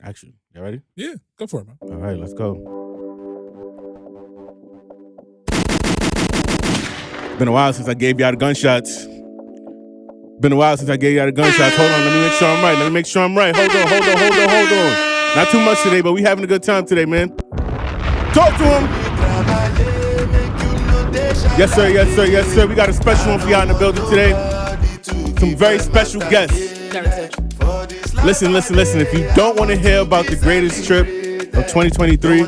Action. You ready? Yeah, go for it, man. All right, let's go. Been a while since I gave y'all the gunshots. Hold on, let me make sure I'm right. Hold on. Not too much today, but we having a good time today, man. Talk to him. Yes, sir. We got a special one for y'all in the building today. Some very special guests. Listen. If you don't want to hear about the greatest trip of 2023,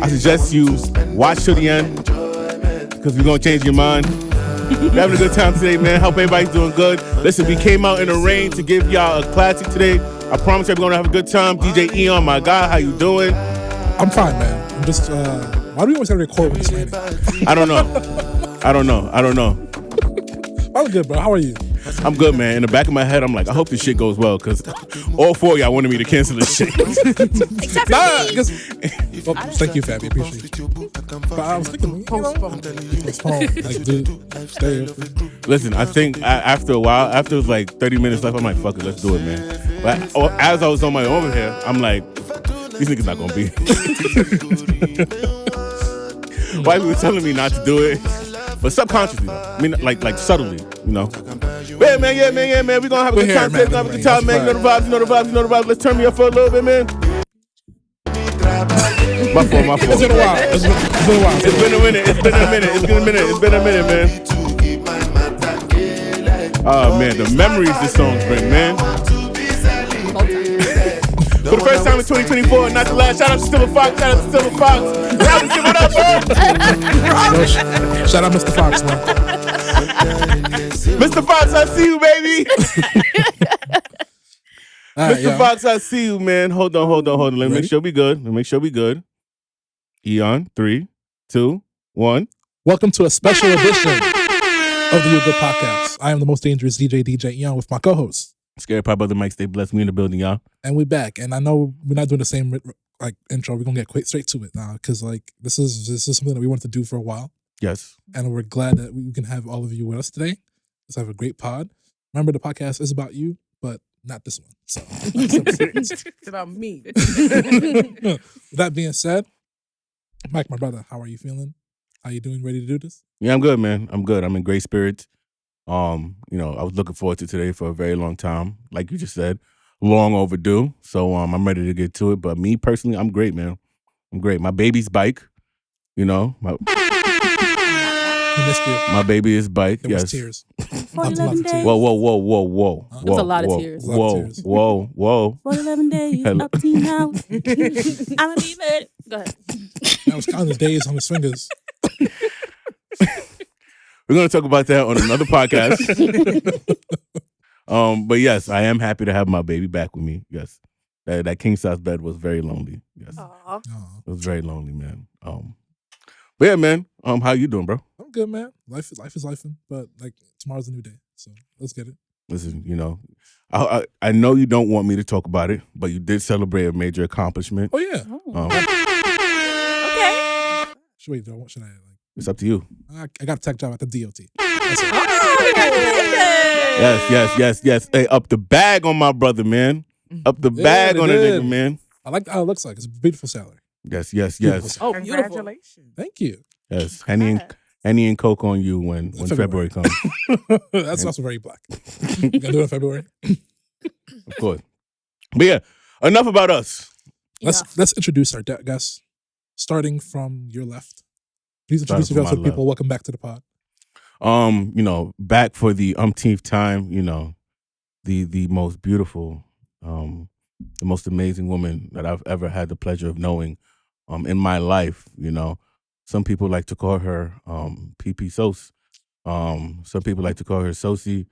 I suggest you watch to the end because we're going to change your mind. We're having a good time today, man. Hope everybody's doing good. Listen, we came out in the rain to give y'all a classic today. I promise you we're going to have a good time. DJ Eon, my guy, how you doing? I'm fine, man. I'm just, why do we always have to record when it's raining? I don't know. I'm good, bro. How are you? I'm good, man. In the back of my head, I'm like, I hope this shit goes well, because all four of y'all wanted me to cancel this shit. Except for me. Thank you, Fabby. Appreciate you. But I was thinking, postpone. Like, dude, stay open. Listen, I think after a while, after it was like 30 minutes left, I'm like, fuck it, let's do it, man. But as I was on my way over here, I'm like, these niggas not gonna be. Why people telling me not to do it? But subconsciously, I mean, like subtly, you know. Yeah, man. We gonna have a good time. We're gonna have a good time, man. You know the vibes. Let's turn me up for a little bit, man. My fault. It's been a while. It's been a minute, man. Oh, man, the memories this song bring, man. For the first time in 2024, not the last. Shout out to Silver Fox. Shout out Mr. Fox, man. Mr. Fox, I see you, baby. Mr. Fox, I see you, man. Hold on. Let me make sure we good. Eon, 3, 2, 1. Welcome to a special edition of the You Good Podcast. I am the most dangerous DJ Eon with my co-host. Scared Pie Brother Mike, StayBlessed. We in the building, y'all. And we back. And I know we're not doing the same like intro. We're gonna get straight to it now because like this is something that we wanted to do for a while. Yes. And we're glad that we can have all of you with us today. Let's have a great pod. Remember, the podcast is about you, but not this one. So it's about me. That being said, Mike, my brother, how are you feeling? How you doing? Ready to do this? Yeah, I'm good, man. I'm good. I'm in great spirits. I was looking forward to today for a very long time. Like you just said, long overdue. So I'm ready to get to it. But me personally, I'm great, man. I'm great. My baby's bike, He missed you. My baby is bike. It yes. was tears. Whoa. It was a lot of tears. Whoa. For 11 days, up to now. I'm gonna be ready. Go ahead. I was counting the days on his fingers. We're going to talk about that on another podcast. But yes, I am happy to have my baby back with me. Yes. That king size bed was very lonely. Yes. Aww. It was very lonely, man. But yeah, man, how you doing, bro? I'm good, man. Life is lifing, but like tomorrow's a new day. So let's get it. Listen, I know you don't want me to talk about it, but you did celebrate a major accomplishment. Oh yeah. Okay. Should I like? It's up to you. I got a tech job at the DOT. Yes. Hey, up the bag on my brother, man. Up the bag on the nigga, man. I like how it looks like. It's a beautiful salary. Yes. Oh, beautiful. Congratulations. Thank you. Yes. Henny and Coke on you when February comes. That's also very black. You gonna do it in February? Of course. But yeah, enough about us. Let's introduce our guests, starting from your left. Please introduce yourself to people. Welcome back to the pod. Back for the umpteenth time, the most beautiful, the most amazing woman that I've ever had the pleasure of knowing in my life. Some people like to call her PP Sauce. Some people like to call her Sosie.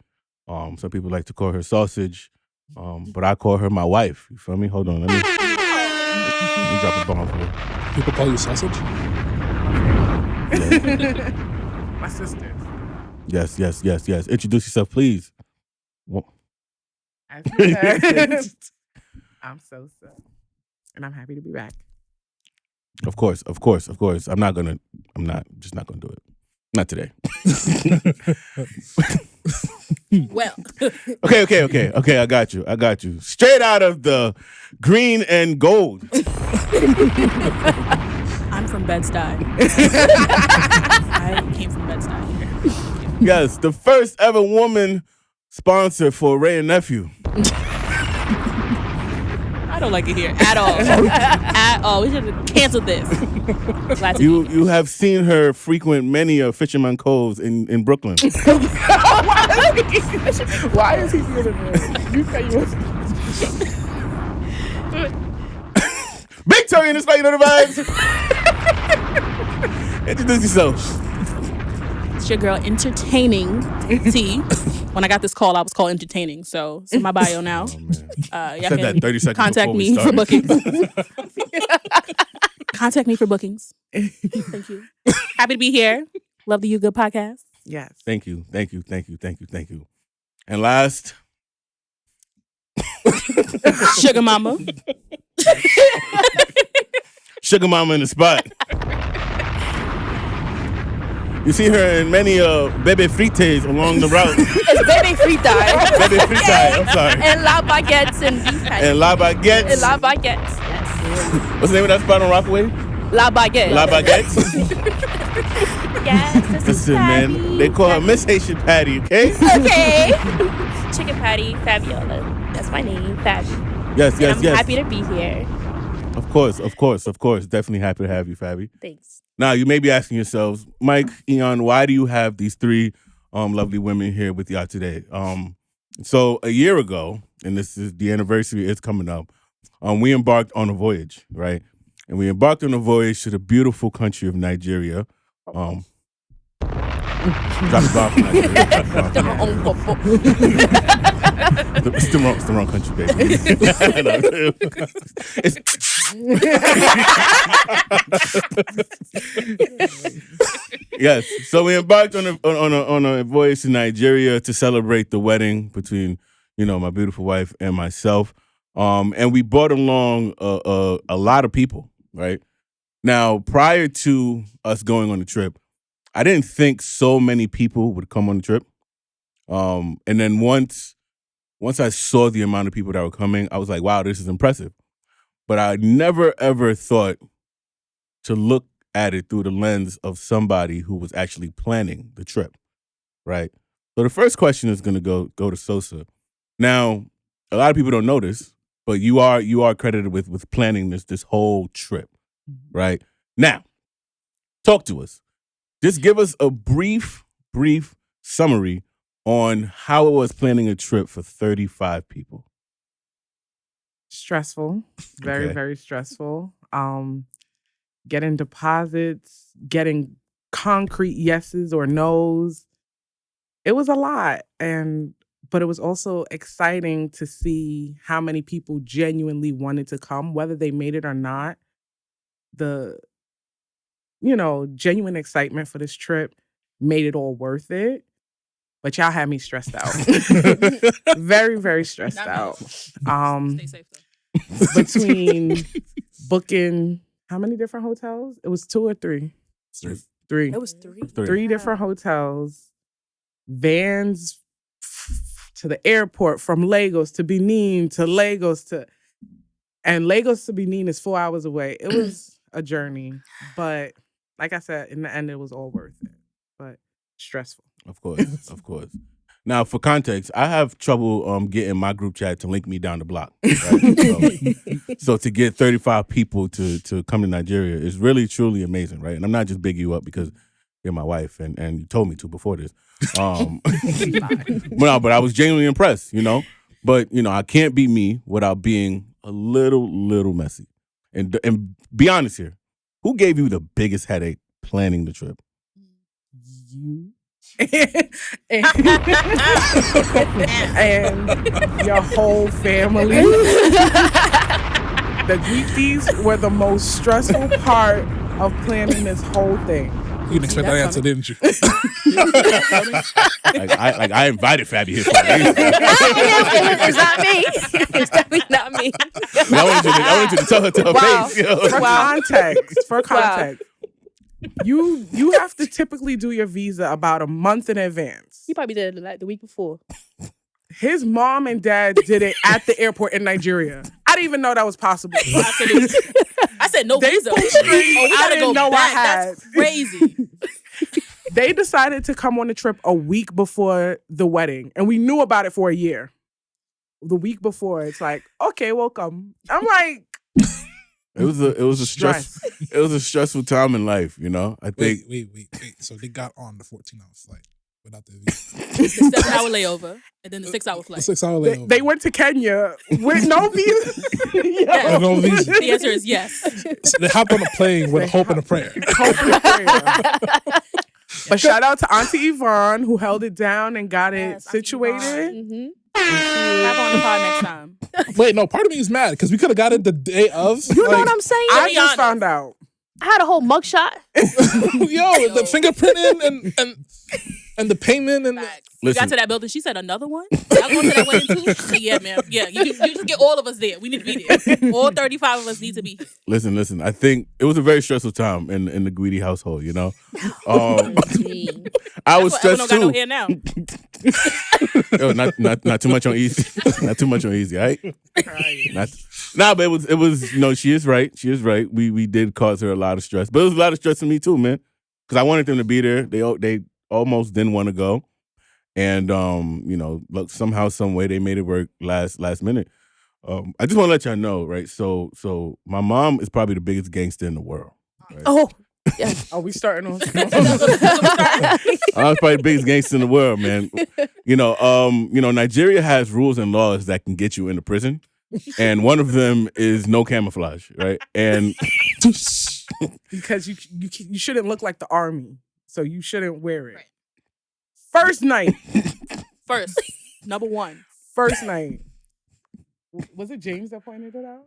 Some people like to call her Sausage. But I call her my wife. You feel me? Hold on, let me drop a bomb for you. People call you Sausage? My sister. Yes. Introduce yourself, please. As you heard, I'm Sosa, and I'm happy to be back. Of course. I'm just not gonna do it. Not today. Well, Okay. I got you. Straight out of the green and gold. I'm from Bed-Stuy. I came from Bed-Stuy. Yes, the first ever woman sponsor for Ray and Nephew. I don't like it here at all. At all. We should have canceled this. Glad to be here. You have seen her frequent many Fisherman Coves in Brooklyn. Why is he feeling it? You say you was. Big Tory in this fight, you know the vibes. Introduce yourself. It's your girl, Entertaining T. When I got this call, I was called Entertaining. So it's in my bio now. Oh, man. Y'all Said that 30 seconds contact before we me for started. bookings. Contact me for bookings. Thank you. Happy to be here. Love the You Good podcast. Yes. Thank you. And last, Sugar Mama. Sugar Mama in the spot. You see her in many bebe frites along the route. It's bebe frita. Bebe frites, I'm sorry. And la baguettes and beef patties. And la baguettes. And la baguettes, yes. What's the name of that spot on Rockaway? La baguette. La baguettes. Yes, this Listen, man, they call her Miss Haitian Patty, okay? Okay. Chicken patty, Fabiola. That's my name, Fabi. Yes. I'm happy to be here. Of course. Definitely happy to have you, Fabi. Thanks. Now, you may be asking yourselves, Mike, Eon, why do you have these three lovely women here with y'all today? So a year ago, and this is the anniversary is coming up, we embarked on a voyage, right? And we embarked on a voyage to the beautiful country of Nigeria. Drop the bomb from Nigeria. It's the wrong country, baby. Yes. So we embarked on a voyage to Nigeria to celebrate the wedding between, my beautiful wife and myself. And we brought along a lot of people, right? Now, prior to us going on the trip, I didn't think so many people would come on the trip. And then once I saw the amount of people that were coming, I was like, wow, this is impressive. But I never, ever thought to look at it through the lens of somebody who was actually planning the trip, right? So the first question is going to go to Sosa. Now, a lot of people don't know this, but you are credited with planning this whole trip, right? Now, talk to us. Just give us a brief summary on how it was planning a trip for 35 people. Stressful. Very, Okay. very stressful. Getting deposits, getting concrete yeses or nos. It was a lot. But it was also exciting to see how many people genuinely wanted to come, whether they made it or not. The genuine excitement for this trip made it all worth it. But y'all had me stressed out. Very, very stressed out. Stay safe, though. Between booking, how many different hotels? It was 2 or 3? 3. It was 3. 3 different hotels, vans to the airport from Lagos to Benin to Lagos to Benin is 4 hours away. It was a journey, but like I said, in the end, it was all worth it, but stressful. Of course. Now, for context, I have trouble getting my group chat to link me down the block. Right? So to get 35 people to come to Nigeria is really, truly amazing, right? And I'm not just bigging you up because you're my wife and you told me to before this. But I was genuinely impressed, But, I can't be me without being a little messy. And be honest here, who gave you the biggest headache planning the trip? You. and your whole family. The Goodies were the most stressful part of planning this whole thing. You didn't expect that answer, didn't you? I invited Fabi here for a reason. It's not me. It's definitely not me. I wanted you to tell her to her Wow. face. For context. You have to typically do your visa about a month in advance. He probably did it like the week before. His mom and dad did it at the airport in Nigeria. I didn't even know that was possible. Absolutely. I said no They visa. pulled strings We I gotta didn't go know I back. had. That's crazy. They decided to come on the trip a week before the wedding, and we knew about it for a year. The week before, it's like, okay, welcome. I'm like, It was a stressful time in life, you know. I think Wait. So they got on the 14-hour flight without the visa. The 7-hour layover and then the 6-hour The flight. 6-hour layover. they went to Kenya with no visa. Yes. No visa. The answer is yes. So they hopped on a plane with hope and a prayer. But shout out to Auntie Yvonne who held it down and got it Yes, Auntie situated. Mm-hmm. Have on the pod next time. Wait, no, part of me is mad because we could have got it the day of. You know what I'm saying? I be just honest. found out. I had a whole mugshot. Yo, the fingerprinting and the payment and Facts. We Listen. got to that building. She said, another one? Y'all going to that wedding too? I said, yeah, man. Yeah, you just get all of us there. We need to be there. All 35 of us need to be here. listen. I think it was a very stressful time in the Goodie household, you know. I was That's why stressed Evan don't got no too. hair now. Yo, not too much on easy. Not too much on easy, right? But it was no, she is right. She is right. We did cause her a lot of stress. But it was a lot of stress for me too, man. Because I wanted them to be there. They almost didn't want to go. And look, somehow, some way they made it work last minute. I just want to let y'all know, right? So my mom is probably the biggest gangster in the world. Right? Oh, yes. Are we starting on? I'm probably the biggest gangster in the world, man. Nigeria has rules and laws that can get you into prison, and one of them is no camouflage, right? And Because you shouldn't look like the army, so you shouldn't wear it. Right. First night. First, number one. First night. Was it James that pointed it out?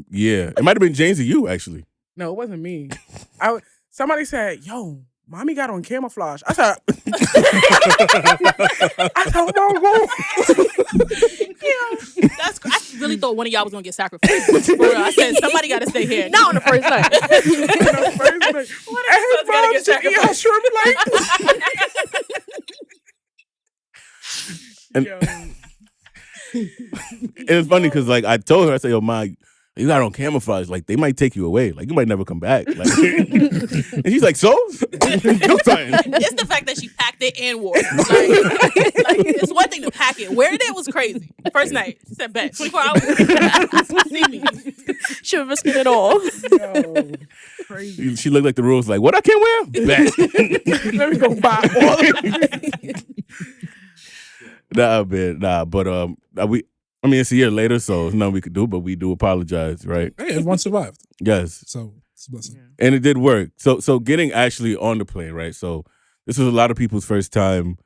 yeah, it might have been James or you actually. No, it wasn't me. Somebody said, "Yo, mommy got on camouflage." I said, "No." I really thought one of y'all was gonna get sacrificed. For real. I said somebody got to stay here. Not on the first night. gotta get Hey, Mom, shrimp like. And it's funny because like I told her, I said, "Yo, Ma, you got on camouflage. Like they might take you away. Like you might never come back." Like, and she's like, "So?" It's the fact that she packed it and wore it. Like, it's one thing to pack it. Wearing it was crazy. First night, she said, "Bet 24 hours." See me. Should have risked it all. Yo, crazy. She looked like the rules. Like, what I can't wear? Bet. Let me go buy all of it. Nah, man, nah. But it's a year later, so there's nothing we could do. But we do apologize, right? hey, everyone survived. Yes. So it's a blessing. And it did work. So getting actually on the plane, right? So this was a lot of people's first time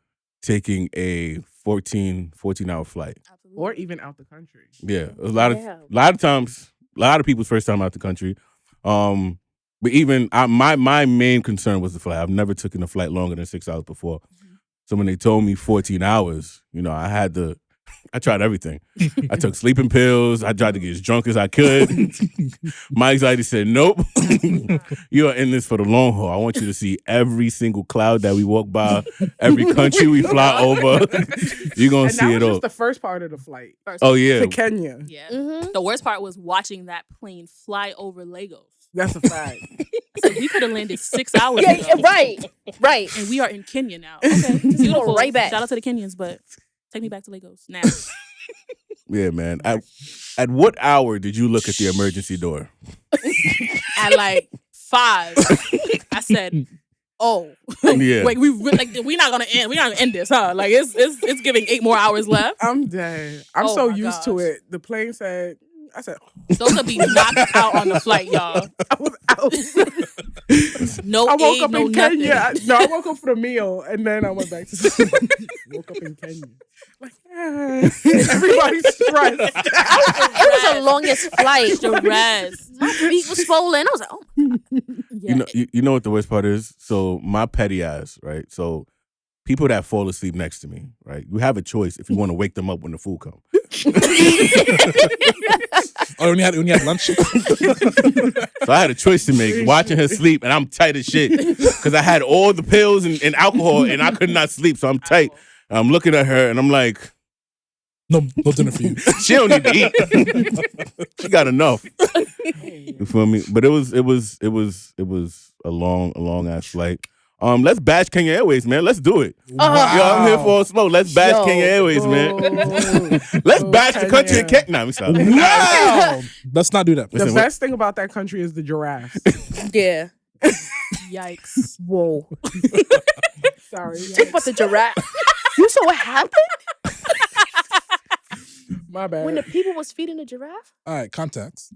taking a 14-hour flight. Or even out the country. Yeah, a lot of times, a lot of people's first time out the country. But even my main concern was the flight. I've never taken a flight longer than 6 hours before. So when they told me 14 hours, I tried everything. I took sleeping pills. I tried to get as drunk as I could. My anxiety said, nope. You are in this for the long haul. I want you to see every single cloud that we walk by, every country we fly over. You're going to see that it was all. just the first part of the flight. Oh, yeah. To Kenya. Yeah. Mm-hmm. The worst part was watching that plane fly over Lagos. That's a fact. So we could have landed 6 hours Yeah, ago. right. And we are in Kenya now. Okay. Beautiful. right back. Shout out to the Kenyans, but take me back to Lagos now. Yeah, man. At what hour did you look at the emergency door? At like 5, I said, "Oh, Yeah. wait, we're not gonna end. We're not gonna end this, huh? Like it's giving 8 more hours left." I'm dead. I'm Oh so my used to gosh. it. The plane said, I said, Those will be knocked out on the flight, y'all. I was out. No I woke aid, up no in nothing. Kenya. I woke up for the meal and then I went back to sleep. Woke up in Kenya. Like, everybody's stressed. It was the longest flight. The rest. My feet was swollen. I was like, oh my God. Yeah. You know what the worst part is? So my petty ass, right? So people that fall asleep next to me, right? You have a choice if you want to wake them up when the food comes. Oh, when you had lunch? So I had a choice to make, watching her sleep, and I'm tight as shit. Because I had all the pills and alcohol, and I could not sleep, so I'm tight. I'm looking at her, and I'm like, No dinner for you. she don't need to eat. She got enough. You feel me? But it was a long ass flight. Let's bash Kenya Airways, man. Let's do it. Yo, I'm here for a smoke. Let's bash Kenya Airways, man. Let's bash the country in Kenya. Nah, we stop. Wow. Let's not do that. The best thing about that country is the giraffes. Yeah. Yikes. Whoa. Sorry. Talk about the giraffe. You saw what happened My bad. when the people was feeding the giraffe? All right, context.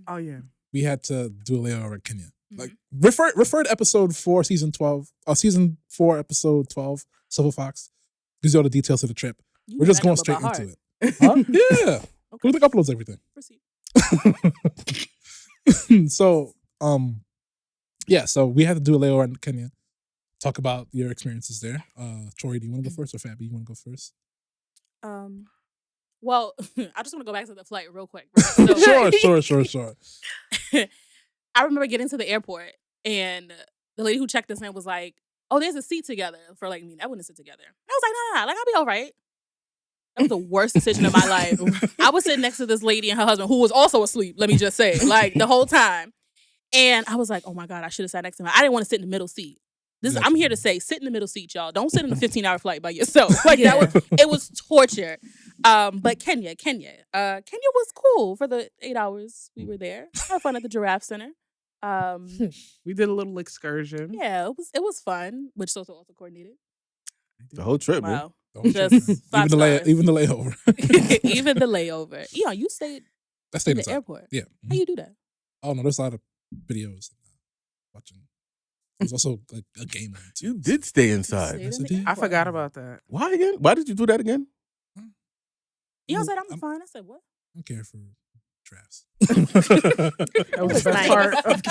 Oh yeah. We had to do a layover in Kenya. Like refer to episode 4, season 12, or season 4, episode 12, Silver Fox. Gives you all the details of the trip. We're just going straight into it. Huh? Yeah. Okay. Luke uploads everything. Proceed. So, so we had to do a layover in Kenya. Talk about your experiences there. Tori, do you want to go first, or Fabi, you want to go first? Well, I just want to go back to the flight real quick. Right? So, Sure. I remember getting to the airport, and the lady who checked us in was like, "Oh, there's a seat together for like me and Evan to sit together." I was like, "No, like I'll be all right." That was the worst decision of my life. I was sitting next to this lady and her husband, who was also asleep. Let me just say, like the whole time, and I was like, "Oh my God, I should have sat next to him." I didn't want to sit in the middle seat. I'm here to say, sit in the middle seat, y'all. Don't sit in a 15-hour flight by yourself. Like it was torture. But Kenya was cool for the 8 hours we were there. Had fun at the Giraffe Center. We did a little excursion. Yeah, it was fun, which Sosa also coordinated. The whole trip, man. Wow. Don't Just trip, man. 5 stars. Even the layover. Even the layover. Yeah, you stayed I stayed in the inside. airport. Yeah. How you do that? Oh no, there's a lot of videos watching. There's also like a game on too. You did stay inside. Stayed Yes, in I the did. I airport. forgot about that. Why again? Why did you do that again? You know, I said, I'm fine. I said, what? I don't care for drafts. That was the best Nice. part of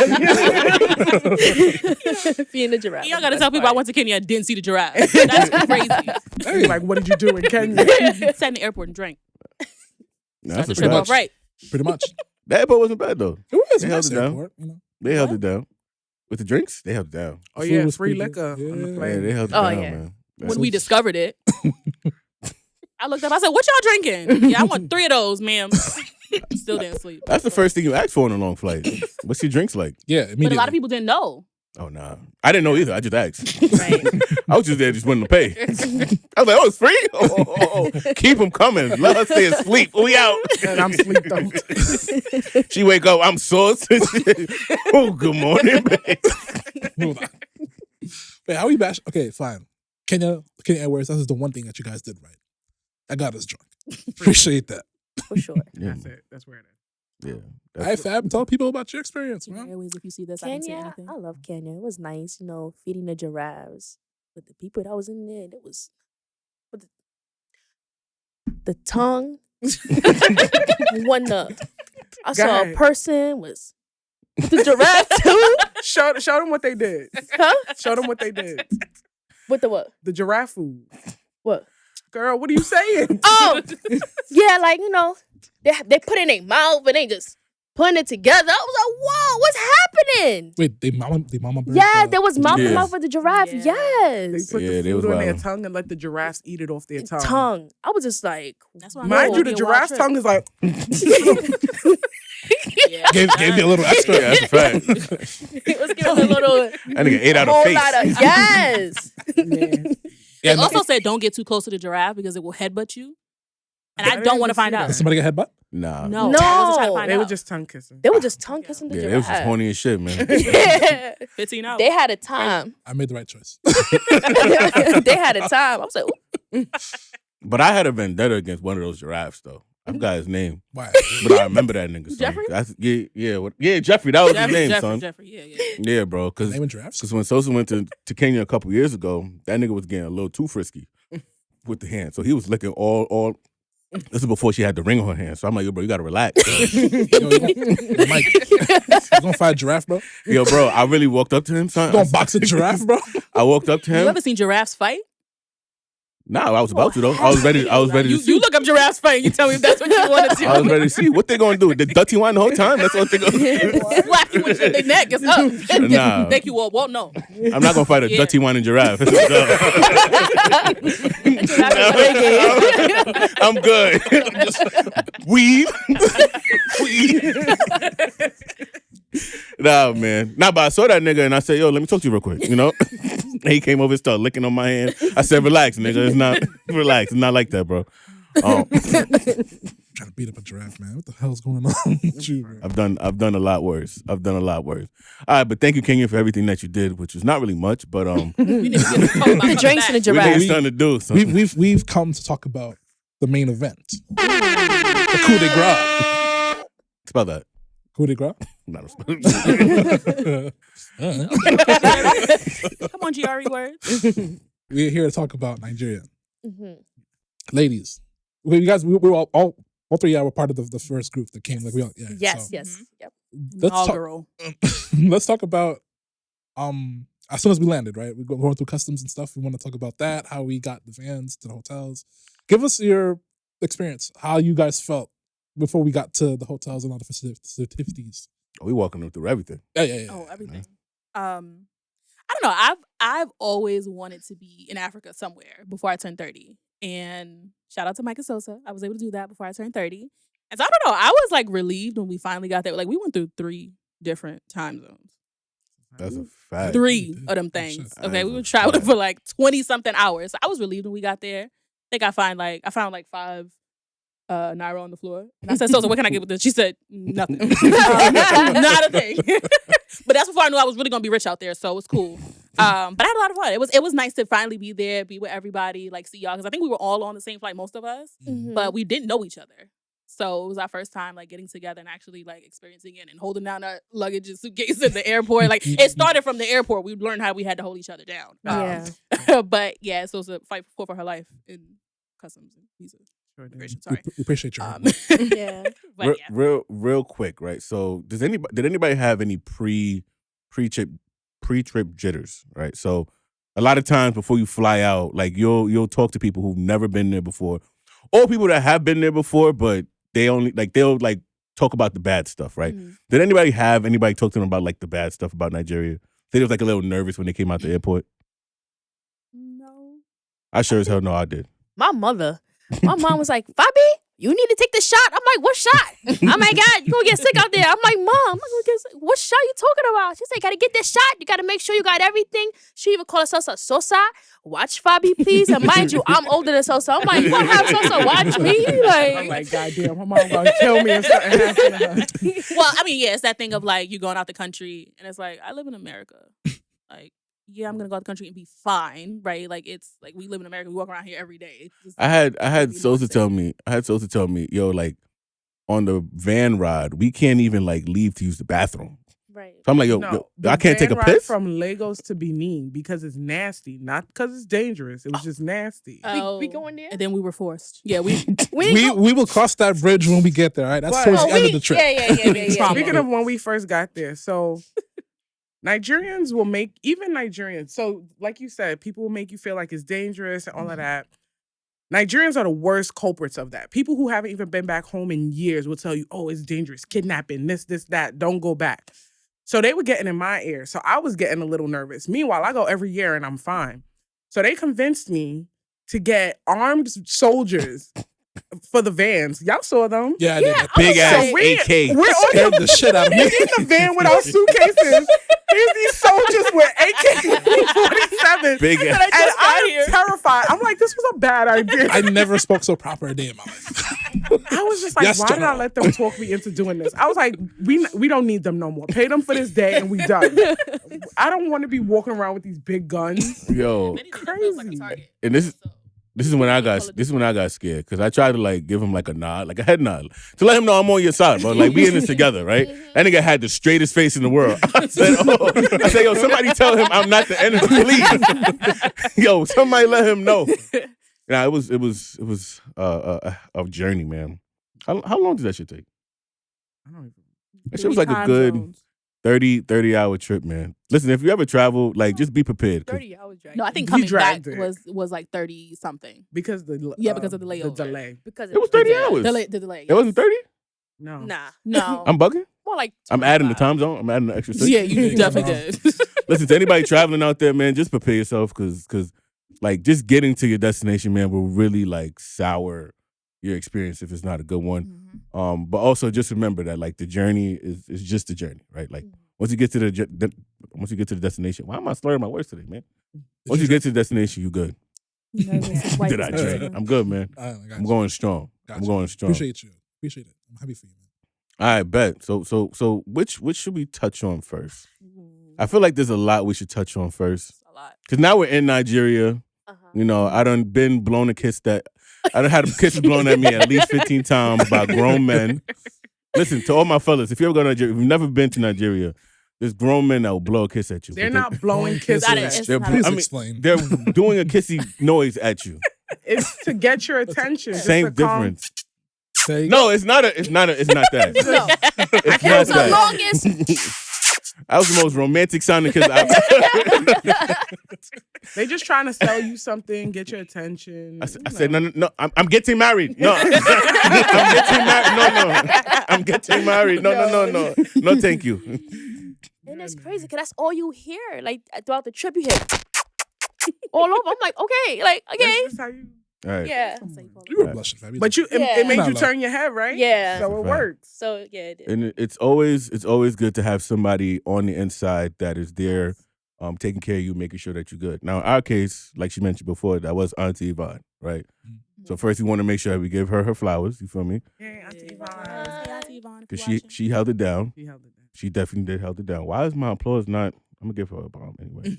Feeding the giraffe. You don't got to tell people I went to Kenya and didn't see the giraffe. That's crazy. Hey, like, what did you do in Kenya? Sat in the airport and drank. That's The a trip fact. off right. Pretty much. That airport wasn't bad though. It was They a held nice it down. airport, you know. They held it down. With the drinks, they held it down. Oh Food yeah, was free pretty liquor good. on the Yeah. Yeah, plane. they held it Oh, down, yeah. man. When we discovered it, I looked up. I said, "What y'all drinking?" Yeah, I want 3 of those, ma'am. Still didn't sleep. That's the first thing you ask for on a long flight. What's your drinks like? Yeah, immediately. But a lot of people didn't know. Oh, nah. I didn't know either. I just asked. Right. I was just there just wanting to pay. I was like, oh, it's free? Oh. Keep them coming. Let us stay asleep. We out. And I'm sleep though. She wake up, I'm sauce. Oh, good morning, babe. Hold on. Wait, how we bash? Okay, fine. Kenya Airways, that is the one thing that you guys did right. I got us drunk. Appreciate that. For sure. Yeah, That's it. That's where it is. yeah. All right, Fab, tell people about your experience, man. Airways, if you see this, I didn't say Kenya, anything. I love Kenya. It was nice, feeding the giraffes. But the people that was in there, it was but the tongue. When I saw a ahead. person was the giraffe too. Show them what they did. Huh? Show them what they did. With the what? The giraffe food. What? Girl, what are you saying? Oh, yeah, like they put it in their mouth and they just putting it together. I was like, whoa, what's happening? Wait, they mama bird, Yeah, there was mouth Yeah. to mouth with the giraffe. Yeah. They Yes. put Yeah, the they was food on their wild. tongue and let the giraffes eat it off their tongue. Tongue. I was just like, That's why Mind you, the giraffe's tongue is like, Yeah. gave you a little extra. Yeah, that's a fact. it was giving a little That nigga ate out of whole face. lot of yes. man. Yeah, They also said don't get too close to the giraffe because it will headbutt you. And I I don't want to didn't find see out. Did somebody get headbutt? Nah. No, No. I wasn't trying to find They out. were just tongue kissing. They were just tongue kissing the Yeah, giraffe. they was just horny as shit, man. Yeah. 15 hours. They had a time. I made the right choice. They had a time. I was like, ooh. But I had a vendetta against one of those giraffes, though. I forgot his name, Why? but I remember that nigga. Son. Jeffrey? Yeah, Jeffrey. That was his name, son. Jeffrey, yeah. Yeah, bro. Because Name and drafts? when Sosa went to Kenya a couple years ago, that nigga was getting a little too frisky with the hand. So he was licking all. This is before she had the ring on her hand. So I'm like, yo, bro, you gotta relax. Mike, you gonna fight a giraffe, bro? Yo, bro, I really walked up to him, son. You gonna box a giraffe, bro? I walked up to You him. ever seen giraffes fight? Nah, I was about to though. I was ready to see. You look up Giraffe's face. You tell me if that's what you want to do. I was ready to see what they gonna do. The dirty wine the whole time. That's what they gonna do. Slap you with their neck. It's up. Nah. Make you all won't know. I'm not gonna fight a dirty wine and giraffe. I'm good. Just weave. Nah, man. Nah, but I saw that nigga and I said, yo, let me talk to you real quick. You know? He came over and started licking on my hand. I said, relax, nigga. It's not relax. It's not like that, bro. Trying to beat up a giraffe, man. What the hell's going on with you, bro? I've done a lot worse. All right, but thank you, Kenya, for everything that you did, which was not really much, but We didn't get to talk about The drinks and the we giraffe. got something to do. So. We've come to talk about the main event. The coup de grace. Spell that. Coup de grace? Not a spell. Come on, GRE words. We're here to talk about Nigeria. Mhm. Ladies, we were all three were part of the first group that came. Like we all, yeah. Yes, so yes. Yep. Inaugural. let's talk about as soon as we landed, right? We're going through customs and stuff. We want to talk about that, how we got the vans to the hotels. Give us your experience, how you guys felt before we got to the hotels and all the festivities. We walking them through everything. Yeah. Oh, everything. I don't know. I've always wanted to be in Africa somewhere before I turned 30. And shout out to Mike and Sosa. I was able to do that before I turned 30. And so I don't know. I was like relieved when we finally got there. Like we went through 3 different time zones. That's a fact. 3 of them things. Okay, we were traveling for like 20 something hours. So I was relieved when we got there. I think I found like 5 Naira on the floor. And I said, Sosa, what can I get with this? She said, nothing. Not a thing. But that's before I knew I was really gonna be rich out there, so it was cool. But I had a lot of fun. It was nice to finally be there, be with everybody, like see y'all. Because I think we were all on the same flight, most of us, Mhm. but we didn't know each other. So it was our first time like getting together and actually like experiencing it and holding down our luggage and suitcase at the airport. Like it started from the airport. We learned how we had to hold each other down. Yeah. But yeah, so it was a fight for her life in customs and visa. immigration, Sorry. We appreciate your Yeah. But yeah. Real quick, right? So did anybody have any pre-trip jitters, right? So a lot of times before you fly out, like you'll talk to people who've never been there before, or people that have been there before, but they'll talk about the bad stuff, right? Mhm. Did anybody talk to them about like the bad stuff about Nigeria? They was like a little nervous when they came out the airport. No. I sure as hell know I did. My mom was like, Fabi, you need to take the shot. I'm like, what shot? Oh my God, you're going to get sick out there. I'm like, Mom, I'm gonna get sick. What shot you talking about? She said, gotta get this shot. You gotta make sure you got everything. She even called us Sosa. Watch Fabi, please. And mind you, I'm older than Sosa. I'm like, you gonna have Sosa watch me? I'm like, goddamn, my mom gonna kill me if something happens to her. Well, I mean, yeah, it's that thing of like you going out the country and it's like, I live in America. Like, yeah, I'm gonna go out the country and be fine, right? Like it's like we live in America, we walk around here every day. I had Sosa tell me, yo, like on the van ride, we can't even like leave to use the bathroom. Right. So I'm like, yo, I can't take a piss from Lagos to Benin because it's nasty, not because it's dangerous. It was just nasty. We going there? And then we were forced. Yeah, we we will cross that bridge when we get there, right? That's towards the end of the trip. Yeah. Speaking of when we first got there, so Nigerians will make, even Nigerians, so like you said, people will make you feel like it's dangerous and all of that. Nigerians are the worst culprits of that. People who haven't even been back home in years will tell you, oh, it's dangerous, kidnapping, this, that, don't go back. So they were getting in my ear. So I was getting a little nervous. Meanwhile, I go every year and I'm fine. So they convinced me to get armed soldiers for the vans. Y'all saw them. Yeah, I did. big ass So AK. We're on Scared the shit out of me. in the van with our suitcases. Here's these soldiers with AK-47. Big said, ass. I just And got I'm here. terrified. I'm like, this was a bad idea. I never spoke so proper a day in my life. I was just like, Yes, why did I General. let them talk me into doing this? I was like, we don't need them no more. Pay them for this day and we done. I don't want to be walking around with these big guns. Yo, Crazy. and this is when I got scared because I tried to like give him like a nod, like a head nod, to let him know I'm on your side, but like we in this together, right? That nigga had the straightest face in the world. I said, yo, somebody tell him I'm not the enemy, please. Yo, somebody let him know. Nah, it was a journey, man. How long did that shit take? I don't even. That shit was like a good 30-hour trip, man. Listen, if you ever travel, like, just be prepared. 30 hours driving. No, I think He coming back dragged it. was like 30 something. Because Because of the layover. The delay. Because It was 30 hours. The delay. It wasn't 30? No. Nah. No. I'm bugging? More like I'm adding the 25. time zone. I'm adding the extra 6. Yeah, you Yeah, definitely come on. did. Listen, to anybody traveling out there, man, just prepare yourself because like, just getting to your destination, man, will really, like, sour your experience if it's not a good one. Mm-hmm. But also just remember that, like, the journey is just a journey, right? Like, once you get to the destination, why am I slurring my words today, man? Once you get to the destination, you good. Did I drink? I'm good, man. I'm going strong. I'm going strong. Appreciate you. Appreciate it. I'm happy for you, man. All right, bet. So which should we touch on first? I feel like there's a lot we should touch on first. A lot. Because now we're in Nigeria. You know, I done been blown a kiss that I done had kisses blown at me at least 15 times by grown men. Listen, to all my fellas, if you ever go to Nigeria, if you've never been to Nigeria, there's grown men that will blow a kiss at you. They're But not blowing kisses. Please explain. They're doing a kissy noise at you. It's to get your attention. Just Same to calm- difference. There you No, it's not that. No. It's not It was the that. longest. That was the most romantic sounding kiss I've They just trying to sell you something, get your attention. I said, no, I'm getting married. No, I'm getting married. I'm getting married. No, thank you. And it's crazy because that's all you hear. Like throughout the trip, you hear all over. I'm like, okay, like okay, That's just how you. All right. yeah. You were blushing, Fabby. But it Yeah. made you No. turn your head, right? Yeah. So it Right. works. So yeah, it did. And it's always good to have somebody on the inside that is there, taking care of you, making sure that you're good. Now, in our case, like she mentioned before, that was Auntie Yvonne, right? So first, we want to make sure we give her her flowers. You feel me? Yeah, Auntie Hey, Yvonne. Auntie Yvonne, if Because you're watching. she held it down. She held it down. She definitely did held it down. Why is my applause not? I'm gonna give her a bomb anyway.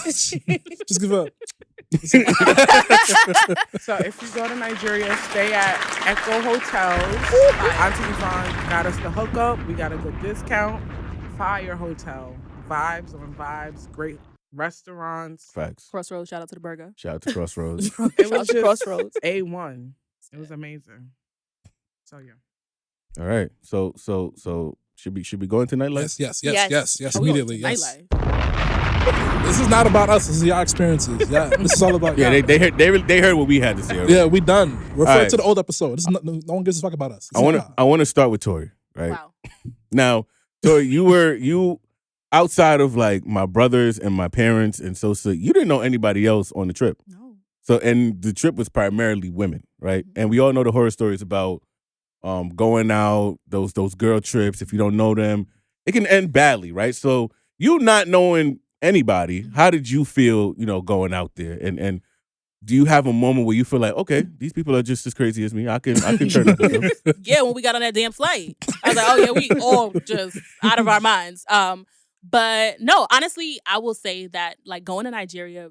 Just give up. So if you go to Nigeria, stay at Echo Hotels. Auntie Yvonne got us the hookup. We got a good discount. Fire hotel. Vibes on vibes. Great restaurants. Facts. Crossroads, shout out to the burger. Shout out to Crossroads. It Shout was out to just Crossroads. A1. It was amazing. So yeah. All right. So should we go into nightlife? Yes, Yes. Oh, we going immediately. to Yes. nightlife. This is not about us. This is your experiences. Yeah, this is all about Yeah, y'all. they heard what we had to say. already. Yeah, we done. Refer All right. to the old episode. This is no one gives a fuck about us. This I is y'all. want to start with Tori, right? Wow. Now, Tori, you outside of like my brothers and my parents and Sosa, you didn't know anybody else on the trip. No. So, and the trip was primarily women, right? And we all know the horror stories about going out, those girl trips. If you don't know them, it can end badly, right? So, you not knowing anybody, how did you feel, going out there? And do you have a moment where you feel like, okay, these people are just as crazy as me. I can turn up with them. Yeah, when we got on that damn flight, I was like, oh yeah, we all just out of our minds. But no, honestly, I will say that like going to Nigeria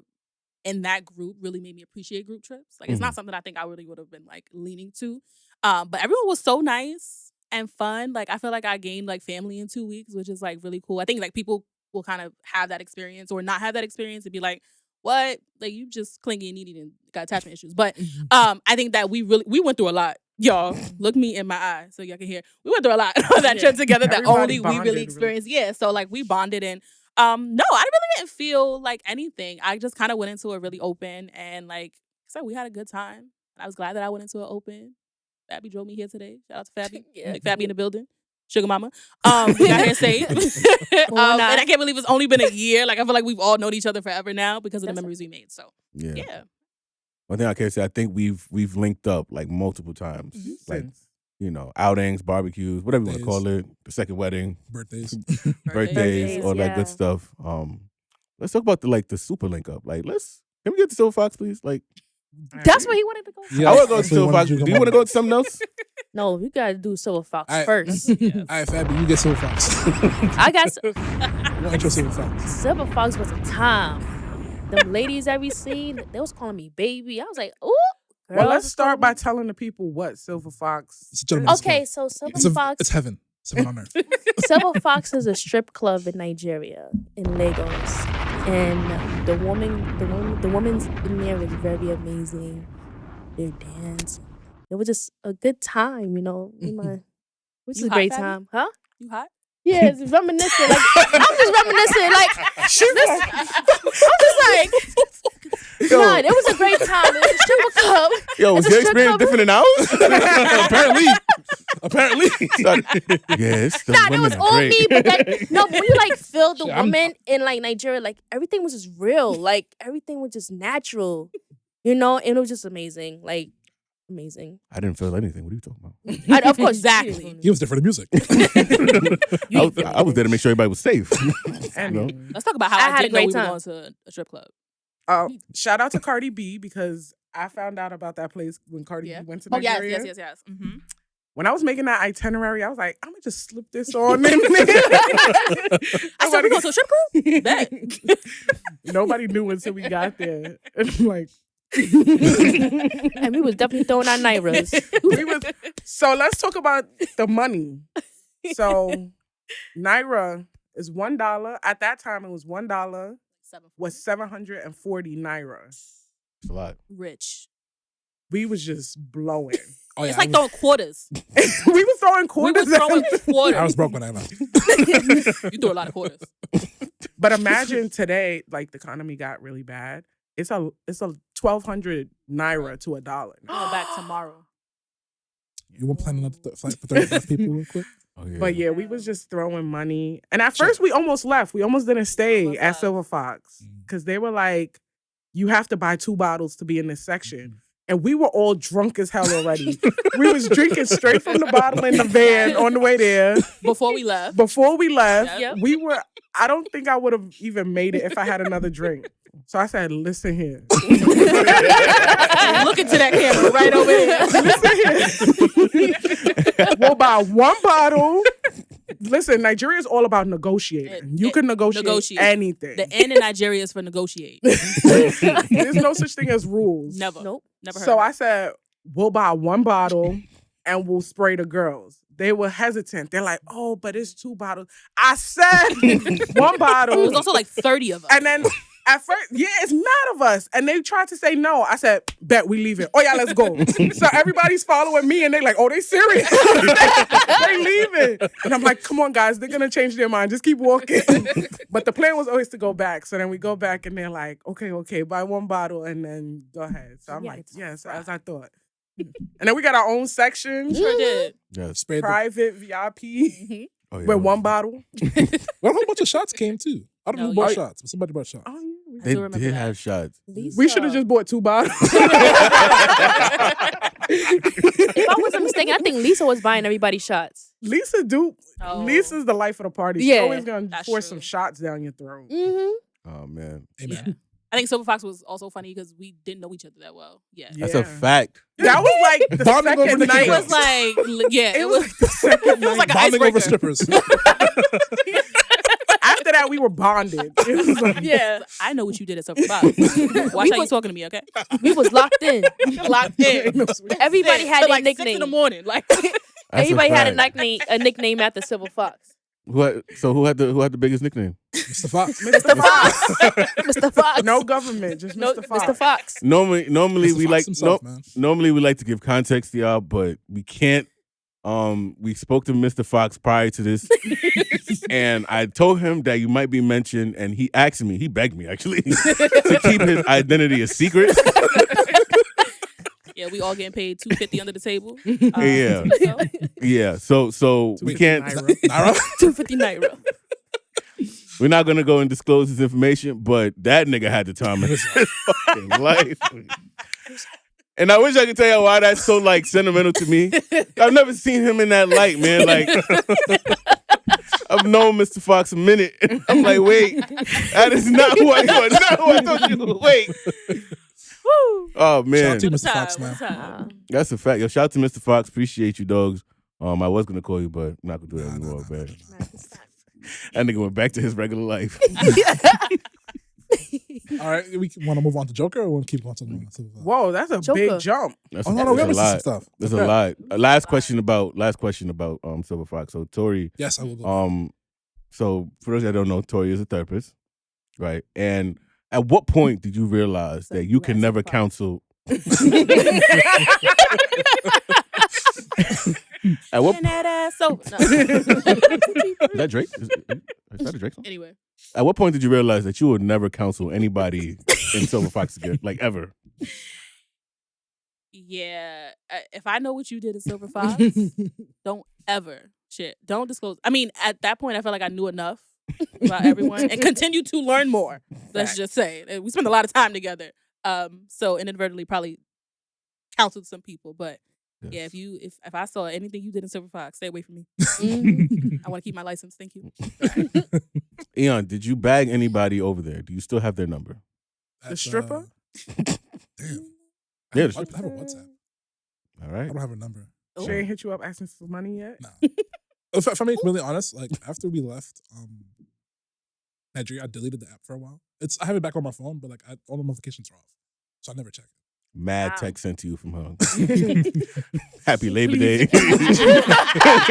in that group really made me appreciate group trips. Like it's not something I think I really would have been like leaning to. But everyone was so nice and fun. Like I feel like I gained like family in 2 weeks, which is like really cool. I think like people will kind of have that experience or not have that experience and be like, what? Like you just clingy and needy and got attachment issues. But I think that we went through a lot. Y'all, look me in my eye so y'all can hear. We went through a lot on that trip together that Everybody only we bonded, really really. experienced. Yeah, so like we bonded and no, I really didn't feel like anything. I just kind of went into it really open and like I said, we had a good time. And I was glad that I went into it open. Fabby drove me here today. Shout out to Fabby. Yeah. Big Fabby in the building. Sugar mama. We got here safe. And I can't believe it's only been a year. Like I feel like we've all known each other forever now because of the memories we made. So yeah. One thing I can say, I think we've linked up like multiple times. Like, outings, barbecues, whatever you want to call it, the second wedding, Birthdays. birthdays, all that good stuff. Let's talk about the super link up. Like, can we get to Silver Fox, please? Like, That's where he wanted to go. Yeah, I want to go to that's what Silver we Fox. wanted Do you you want to go to something else? No, we gotta do Silver Fox All right. first. All right, Fabby, you get Silver Fox. I got What intro Silver Fox? Silver Fox was a time. Them ladies that we seen, they was calling me baby. I was like, ooh. Well, girls let's start by calling telling the people what Silver Fox. It's a gentleman's me- Okay, club. so Silver Fox. It's heaven. It's heaven on earth. Silver Fox is a strip club in Nigeria, in Lagos, and the women in there was very amazing. They danced. It was just a good time, It was You a hot, great Fabby? time, huh? You hot? Yeah, it's reminiscent. Like I'm just reminiscent. Like I'm just like, God, it was a great time. It was a stripper club. Yo, was your experience different than ours? Apparently. Yes. Nah, it was all me. But like, no, when you like feel the woman in like Nigeria, like everything was just real. Like everything was just natural, and it was just amazing. Like amazing. I didn't feel anything. What are you talking about? Of course, Exactly. He was there for the music. I was there to make sure everybody was safe. Let's talk about how I I had a didn't know great we were time. going to a strip club. Shout out to Cardi B because I found out about that place when Cardi B went to Oh, yes. Nigeria. Mm-hmm. When I was making that itinerary, I was like, I'm gonna just slip this on. I said, we going to a strip club? Bet. Nobody knew until we got there. Like, And we was definitely throwing our nairas. So let's talk about the money. So Naira is $1. At that time, it was $1 was 740 Naira. It's a lot. Rich. We was just blowing. Oh, yeah, It's like throwing quarters. We was throwing quarters. I was broke when I left. You threw a lot of quarters. But imagine today, like the economy got really bad. It's a 1,200 Naira to $1. Going back tomorrow. You want to plan another flight for 35 people real quick? Oh, yeah. But yeah, we was just throwing money. And at first we almost left. We almost didn't stay at Silver Fox. Because they were like, you have to buy 2 bottles to be in this section. And we were all drunk as hell already. We was drinking straight from the bottle in the van on the way there. Before we left. Yep. We were, I don't think I would have even made it if I had another drink. So I said, listen here. Look into that camera right over there. Listen here. We'll buy 1 bottle. Listen, Nigeria is all about negotiating. You can negotiate anything. The N in Nigeria is for negotiate. There's no such thing as rules. Never. Nope. Never heard So of I said, we'll buy 1 bottle and we'll spray the girls. They were hesitant. They're like, oh, but it's 2 bottles. I said 1 bottle. It was also like 30 of us. And then at first, it's mad of us. And they tried to say no. I said, bet we leave it. Oh, yeah, let's go. So everybody's following me and they're like, oh, they serious. They leaving. And I'm like, come on, guys. They're going to change their mind. Just keep walking. But the plan was always to go back. So then we go back and they're like, okay, buy 1 bottle and then go ahead. So I'm like, yes, as I thought. And then we got our own section. Sure did. Yeah. Private VIP Oh, yeah. with 1 bottle. Well, a whole bunch of shots came too. I don't know who bought shots, but somebody bought shots. Oh, yeah. They still remember did that. have shots. We should have just bought 2 bottles. If I wasn't mistaken, I think Lisa was buying everybody shots. Lisa Oh. Lisa's the life of the party. She's Yeah. always gonna That's force true. some shots down your throat. Mm-hmm. Oh, man. Amen. Yeah. I think Silver Fox was also funny because we didn't know each other that well. Yeah. That's a fact. That was like the Bonding over second Nikki night. It was like, yeah, it was the second it was like an Bonding over icebreaker. strippers. After that, we were bonded. It was like, Yeah. I know what you did at Silver Fox. Watch how you talking to me, okay? We was locked in. Locked in. Everybody had Till their like 6 in nickname. the morning. Like, That's Everybody had a fact. nickname after Silver Fox. Who had the biggest nickname? Mr. Fox. Mr. Fox. Mr. Fox. no government, just No, Mr. Fox. Mr. Fox. Normally Mr. we Fox like himself, man. normally we like to give context to y'all, but we can't. We spoke to Mr. Fox prior to this, and I told him that you might be mentioned, and he asked me, he begged me actually, to keep his identity a secret. yeah, we all getting paid $250 under the table. Yeah. So, Yeah, so we can't. Naira? 250 Naira. We're not gonna go and disclose his information, but that nigga had the time of his fucking life. And I wish I could tell you why that's so like sentimental to me. I've never seen him in that light, man. Like I've known Mr. Fox a minute. And I'm like, wait, that is not who I thought. Not who I thought you would. Wait. Oh man, Shout out to Mr. time, Fox, what man. time? that's a fact. Yo, shout out to Mr. Fox. Appreciate you, dogs. I was gonna call you, but I'm not gonna do that anymore, man. That nigga went back to his regular life. All right, we want to move on to Joker or want to keep going to Silver Fox? Whoa, that's a Joker. big jump. That's Oh, no, we that's have a some lot. stuff. There's Okay. a lot. Last question about Silver Fox. So Tori, Yes, I will go. so for those that don't know, Tori is a therapist, right? And at what point did you realize that you can never counsel? At what And that ass over. No. that Drake? Is that a Drake song? Anyway. At what point did you realize that you would never counsel anybody in Silver Fox again? Like, ever? Yeah. If I know what you did in Silver Fox, don't ever don't disclose. I mean, at that point, I felt like I knew enough about everyone and continue to learn more. Let's just say. We spent a lot of time together. So inadvertently probably counseled some people. But yeah, if I saw anything you did in Silver Fox, stay away from me. I want to keep my license. Thank you. Eon, did you bag anybody over there? Do you still have their number? The stripper? Damn. Yeah, I have a WhatsApp. All right. I don't have a number. She ain't hit you up asking for money yet? Nah. If I'm being really honest, like after we left Nigeria, I deleted the app for a while. I have it back on my phone, but like all the notifications are off, so I never check it. Mad text sent to you from her. Happy Labor Day.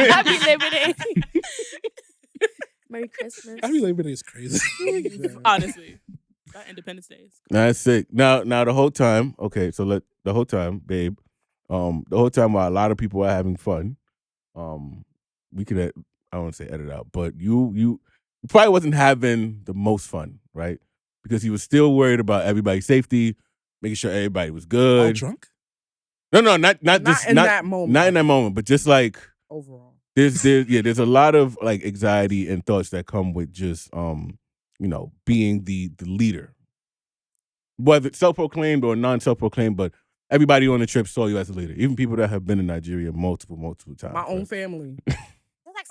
Happy Labor Day. Merry Christmas. Happy Labor Day is crazy. Honestly. Independence Day. That's sick. Now the whole time, okay, so the whole time, babe, the whole time while a lot of people are having fun, we could, I don't want to say edit out, but you probably wasn't having the most fun, right? Because you were still worried about everybody's safety, making sure everybody was good. All drunk? No, not in that moment. Not in that moment, but just like overall. There's a lot of like anxiety and thoughts that come with just being the leader. Whether self-proclaimed or non-self-proclaimed, but everybody on the trip saw you as a leader. Even people that have been in Nigeria multiple times. My own family. Like,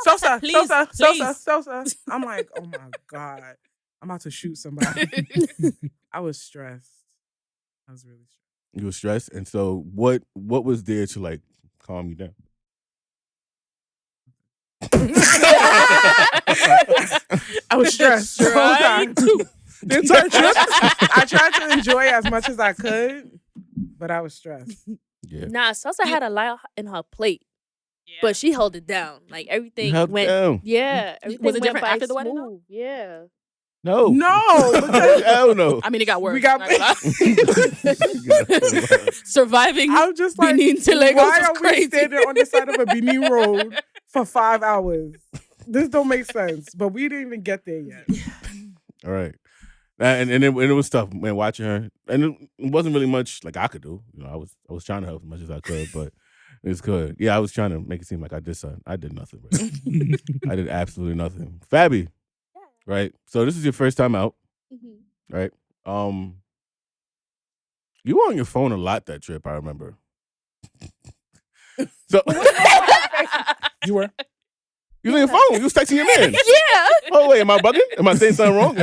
Sosa. I'm like, oh my God. I'm about to shoot somebody. I was stressed. I was really stressed. You were stressed? And so what was there to like calm you down? I was stressed the whole time. The entire trip. I tried to enjoy as much as I could, but I was stressed. Yeah. Nah, Sosa had a lot in her plate. Yeah. But she held it down. Like everything went down. Yeah. Everything was it went different by after the wedding? smooth. Yeah. No. Hell no. I mean, it got worse. We got surviving. I'm just like, Benin to Lagos why was are crazy. we standing on the side of a Benin road for 5 hours? This don't make sense. But we didn't even get there yet. All right. And it was tough, man, watching her. And it wasn't really much like I could do. You know, I was trying to help as much as I could, but it was good. Yeah, I was trying to make it seem like I did something. I did nothing, right? I did absolutely nothing. Fabi, right? So this is your first time out, right? You were on your phone a lot that trip, I remember. So You were? you was on your phone. You was texting your man. Yeah. Oh, wait, am I bugging? Am I saying something wrong?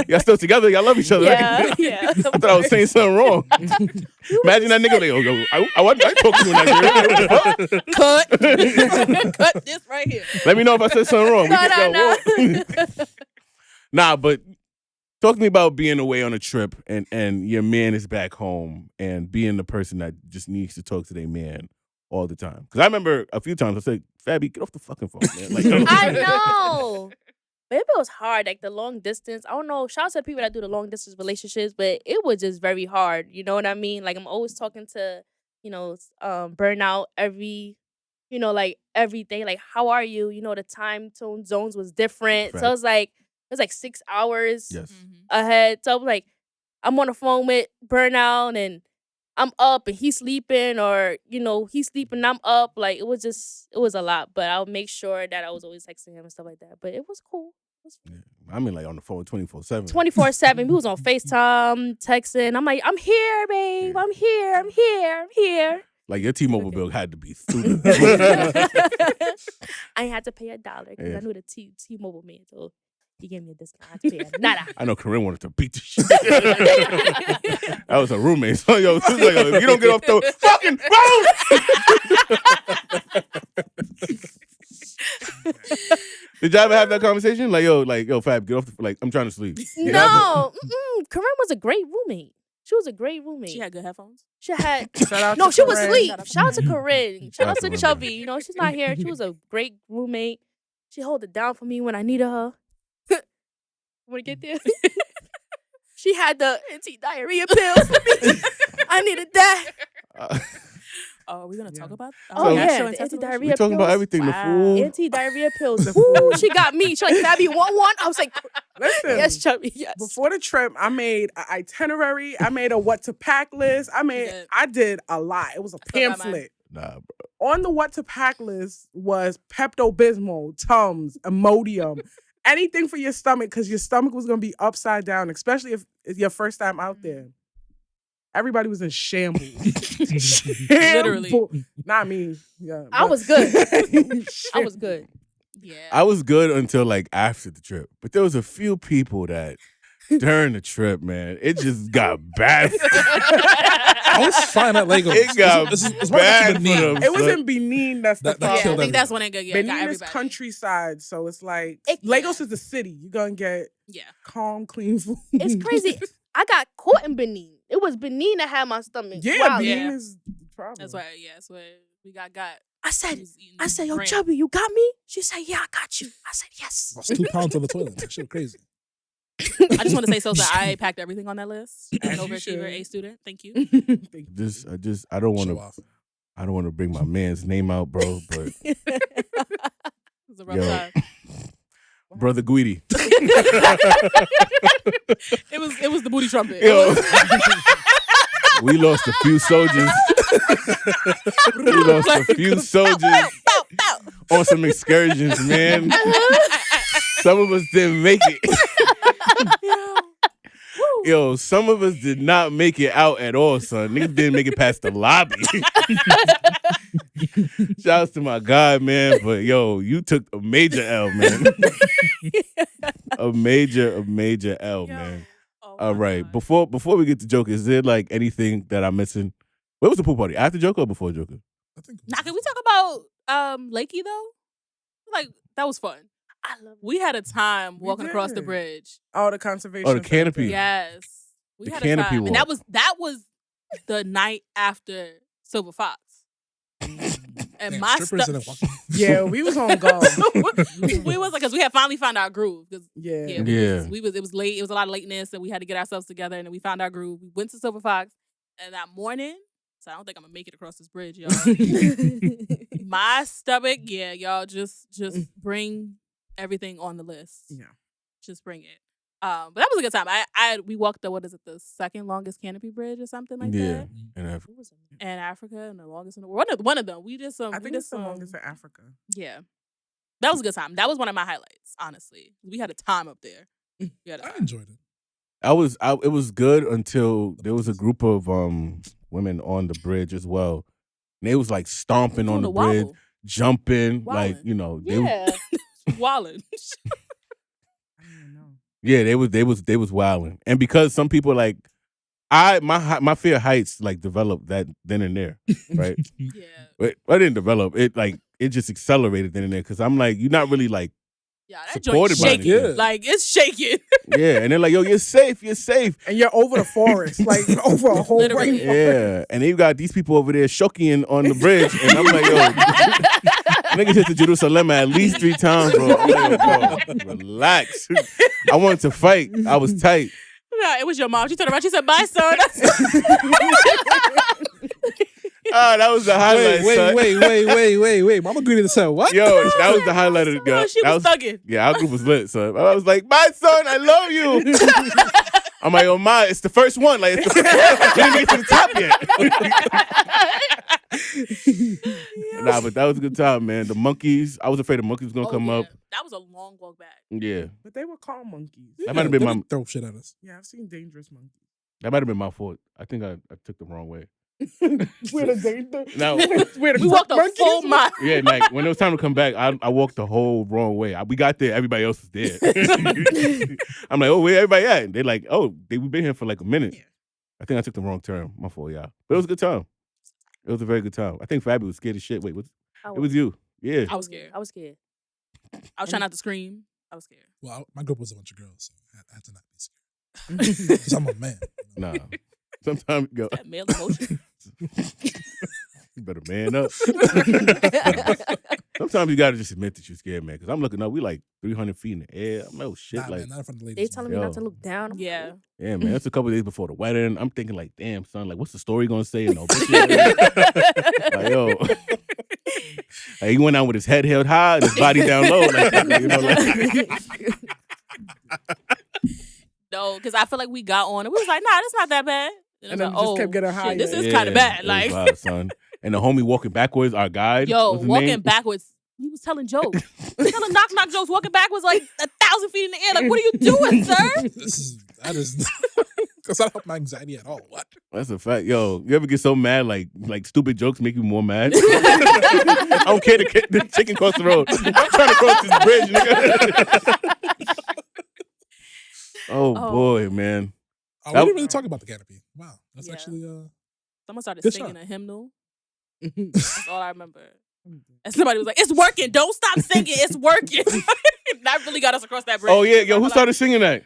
Y'all still together? Y'all love each other, right? Yeah. I thought I was saying something wrong. Imagine that nigga like, I talked to you in Nigeria. Cut this right here. Let me know if I said something wrong. No. Nah, but talk to me about being away on a trip and your man is back home and being the person that just needs to talk to their man all the time. Because I remember a few times I said, Fabi, get off the fucking phone, man. Like, I know. But it was hard, like the long distance. I don't know. Shout out to the people that do the long distance relationships, but it was just very hard. You know what I mean? Like I'm always talking to, Burnout every day. Like, how are you? You know, the time tone zones was different. Right. So it was like 6 hours ahead. So I was like, I'm on the phone with Burnout and I'm up and he's sleeping, or he's sleeping and I'm up. Like it was a lot. But I'll make sure that I was always texting him and stuff like that. But it was cool. I mean, like on the phone 24/7. 24/7. We was on FaceTime, texting. I'm like, I'm here, babe. I'm here. Like your T-Mobile bill had to be through the I had to pay $1 because I knew the T-Mobile man, so he gave me a discount. I had to pay nada. I know Corinne wanted to beat the shit. That was a roommate. So yo, she's like, if you don't get off the fucking phone. Did y'all ever have that conversation? Like, yo, Fab, get off the, like, I'm trying to sleep. No. Corinne was a great roommate. She was a great roommate. She had good headphones. She had. No, she was asleep. Shout out to Corinne. Shout out to Corinne. Chubby. She's not here. She was a great roommate. She held it down for me when I needed her. Want to get there? She had the anti-diarrhea pills for me. I needed that. Oh, are we gonna talk Yeah. about? Oh, yeah, gastro the intestinal anti-diarrhea We're talking about pills. everything. Wow. The food. Anti-diarrhea pills. Ooh, she got me. She like, Fabby, want one? I was like, Listen, yes, Chubby, yes. before the trip, I made an itinerary. I made a what to pack list. I did a lot. It was a still got mine. pamphlet. Nah, bro. On the what to pack list was Pepto-Bismol, Tums, Imodium, anything for your stomach, because your stomach was going to be upside down, especially if it's your first time out there. Everybody was in shambles. Literally. Not me. Yeah, I was good. I was good. Yeah. I was good until like after the trip, but there was a few people that during the trip, man, it just got bad. I was fine at Lagos. It got It's bad for Benin. them. It was in Benin. That's the That problem. I killed think that's when it got Benin is everybody. countryside, so it's like It- Lagos is the city. You're gonna get Yeah. calm, clean food. It's crazy. I got caught in Benin. It was Benin that had my stomach. Yeah, Wow. Benin Yeah. is the problem. That's why. Yeah, that's what we got. I said, He was eating I said, yo, brand. Chubby, you got me? She said, yeah, I got you. I said, yes. Lost 2 pounds on the toilet. That shit crazy. I just want to say, Sosa, I packed everything on that list. An As you overachiever, should. A student. Thank you. Thank you. I don't want Show to. off. I don't want to bring my man's name out, bro. But It was a rough Yo. time. brother Goodie, It was the booty trumpet. yo, we lost a few soldiers. We lost a few soldiers on some excursions, man. Some of us didn't make it. Yo, some of us did not make it out at all, son. Niggas didn't make it past the lobby. Shouts to my God, man. But yo, you took a major L, man. a major L, man. Oh All my right. God. Before we get to Joker, is there like anything that I'm missing? Where was the pool party? After Joker or before Joker? I think. Now, can we talk about Lakey though? Like that was fun. I love We had a time We walking across the did. bridge. Oh, the conservation. Oh, the canopy. Yes, we The had canopy a time, and walk. that was the night after Silver Fox. And Damn, my strippers stuff. in a walking- Yeah, we was on go. we was like, because we had finally found our groove. Because Yeah. yeah, Yeah. it was late. It was a lot of lateness, and we had to get ourselves together. And then we found our groove. We went to Silver Fox, and that morning, so I don't think I'm gonna make it across this bridge, y'all. My stomach, yeah, y'all just bring everything on the list. Yeah. Just bring it. But that was a good time. We walked the second longest canopy bridge or something like Yeah. that. And What was it? And Africa and the longest in the world. One of them. We did some. I we think did it's the some, longest in Africa. Yeah. That was a good time. That was one of my highlights, honestly. We had a time up there. We had a I time. enjoyed it. it was good until there was a group of women on the bridge as well. And they was like stomping on Doing the a bridge, wobble. jumping, like, Wildin'. you know, they was, Yeah. Wildin'. I don't even know. yeah, they was wilding. And because some people like my fear of heights like developed that then and there, right? Yeah. But I didn't develop it. Like it just accelerated then and there because I'm like, you're not really like, Yeah, that joint supported by shaking. anything. Like, it's shaking. yeah. And they're like, yo, you're safe. And you're over the forest, like over a whole Literally. rainforest. Yeah. And then you got these people over there shoking on the bridge. And I'm like, yo, niggas hit the Jerusalem at least 3 times, bro. I'm like, yo, bro, relax. I wanted to fight. I was tight. No, it was your mom. She turned around. She said, bye, son. Oh, that was the highlight, son. Wait. Mama Goodie said what? Yo, that was the highlight of the Oh, she was thugging. Yeah, our group was lit, son. I was like, my son, I love you. I'm like, oh my, it's the first one. Like, it's the we didn't get to the top yet. Nah, but that was a good time, man. The monkeys, I was afraid the monkeys was gonna come yeah. up. That was a long walk back. Yeah, But they were calm monkeys. that might have been They my didn't throw shit at us. Yeah, I've seen dangerous monkeys. that might have been my fault. I think I took the wrong way. We're the danger. No. We're the We walked a monkeys. full mile. Yeah, like when it was time to come back, I walked the whole wrong way. We got there, everybody else was there. I'm like, oh, where everybody at? And they're like, oh, we've been here for like a minute. Yeah. I think I took the wrong turn. My fault, y'all. But it was a good time. It was a very good time. I think Fabi was scared as shit. Wait, it was you. Yeah. I was scared. I was scared. I was trying not to scream. I was scared. Well, my group was a bunch of girls, so I had to not be scared. Because I'm a man. Nah. Sometimes go. That male emotion. You better man up. Sometimes you gotta just admit that you're scared, man. Because I'm looking up, we like 300 feet in the air. I'm like, oh shit, Nah, like man, not in front of the They ladies. telling man. me Yo. not to look down. I'm Yeah. like, yeah, man. It's a couple days before the wedding. I'm thinking like, damn, son, like, what's the story gonna say? No, like, yo, like, he went out with his head held high and his body down low, like, you know, like. No, because I feel like we got on and we was like, nah, that's not that bad. And I was then just kept getting shit, higher. This is kind of bad. it was Like, wild, son. And the homie walking backwards, our guide. yo, what's his walking name? backwards. He was telling jokes. He was telling knock jokes, walking backwards like 1,000 feet in the air. Like, what are you doing, sir? That is that's not help my anxiety at all. What? That's a fact. Yo, you ever get so mad like stupid jokes make you more mad? I don't care the chicken cross the road. I'm trying to cross this bridge, nigga. Oh boy, man. We That- didn't really talk about the canopy. Wow, that's Yeah. actually Someone started Good singing shot. a hymnal. That's all I remember. And somebody was like, it's working. Don't stop singing. It's working. That really got us across that bridge. Oh yeah, yo, who started singing that?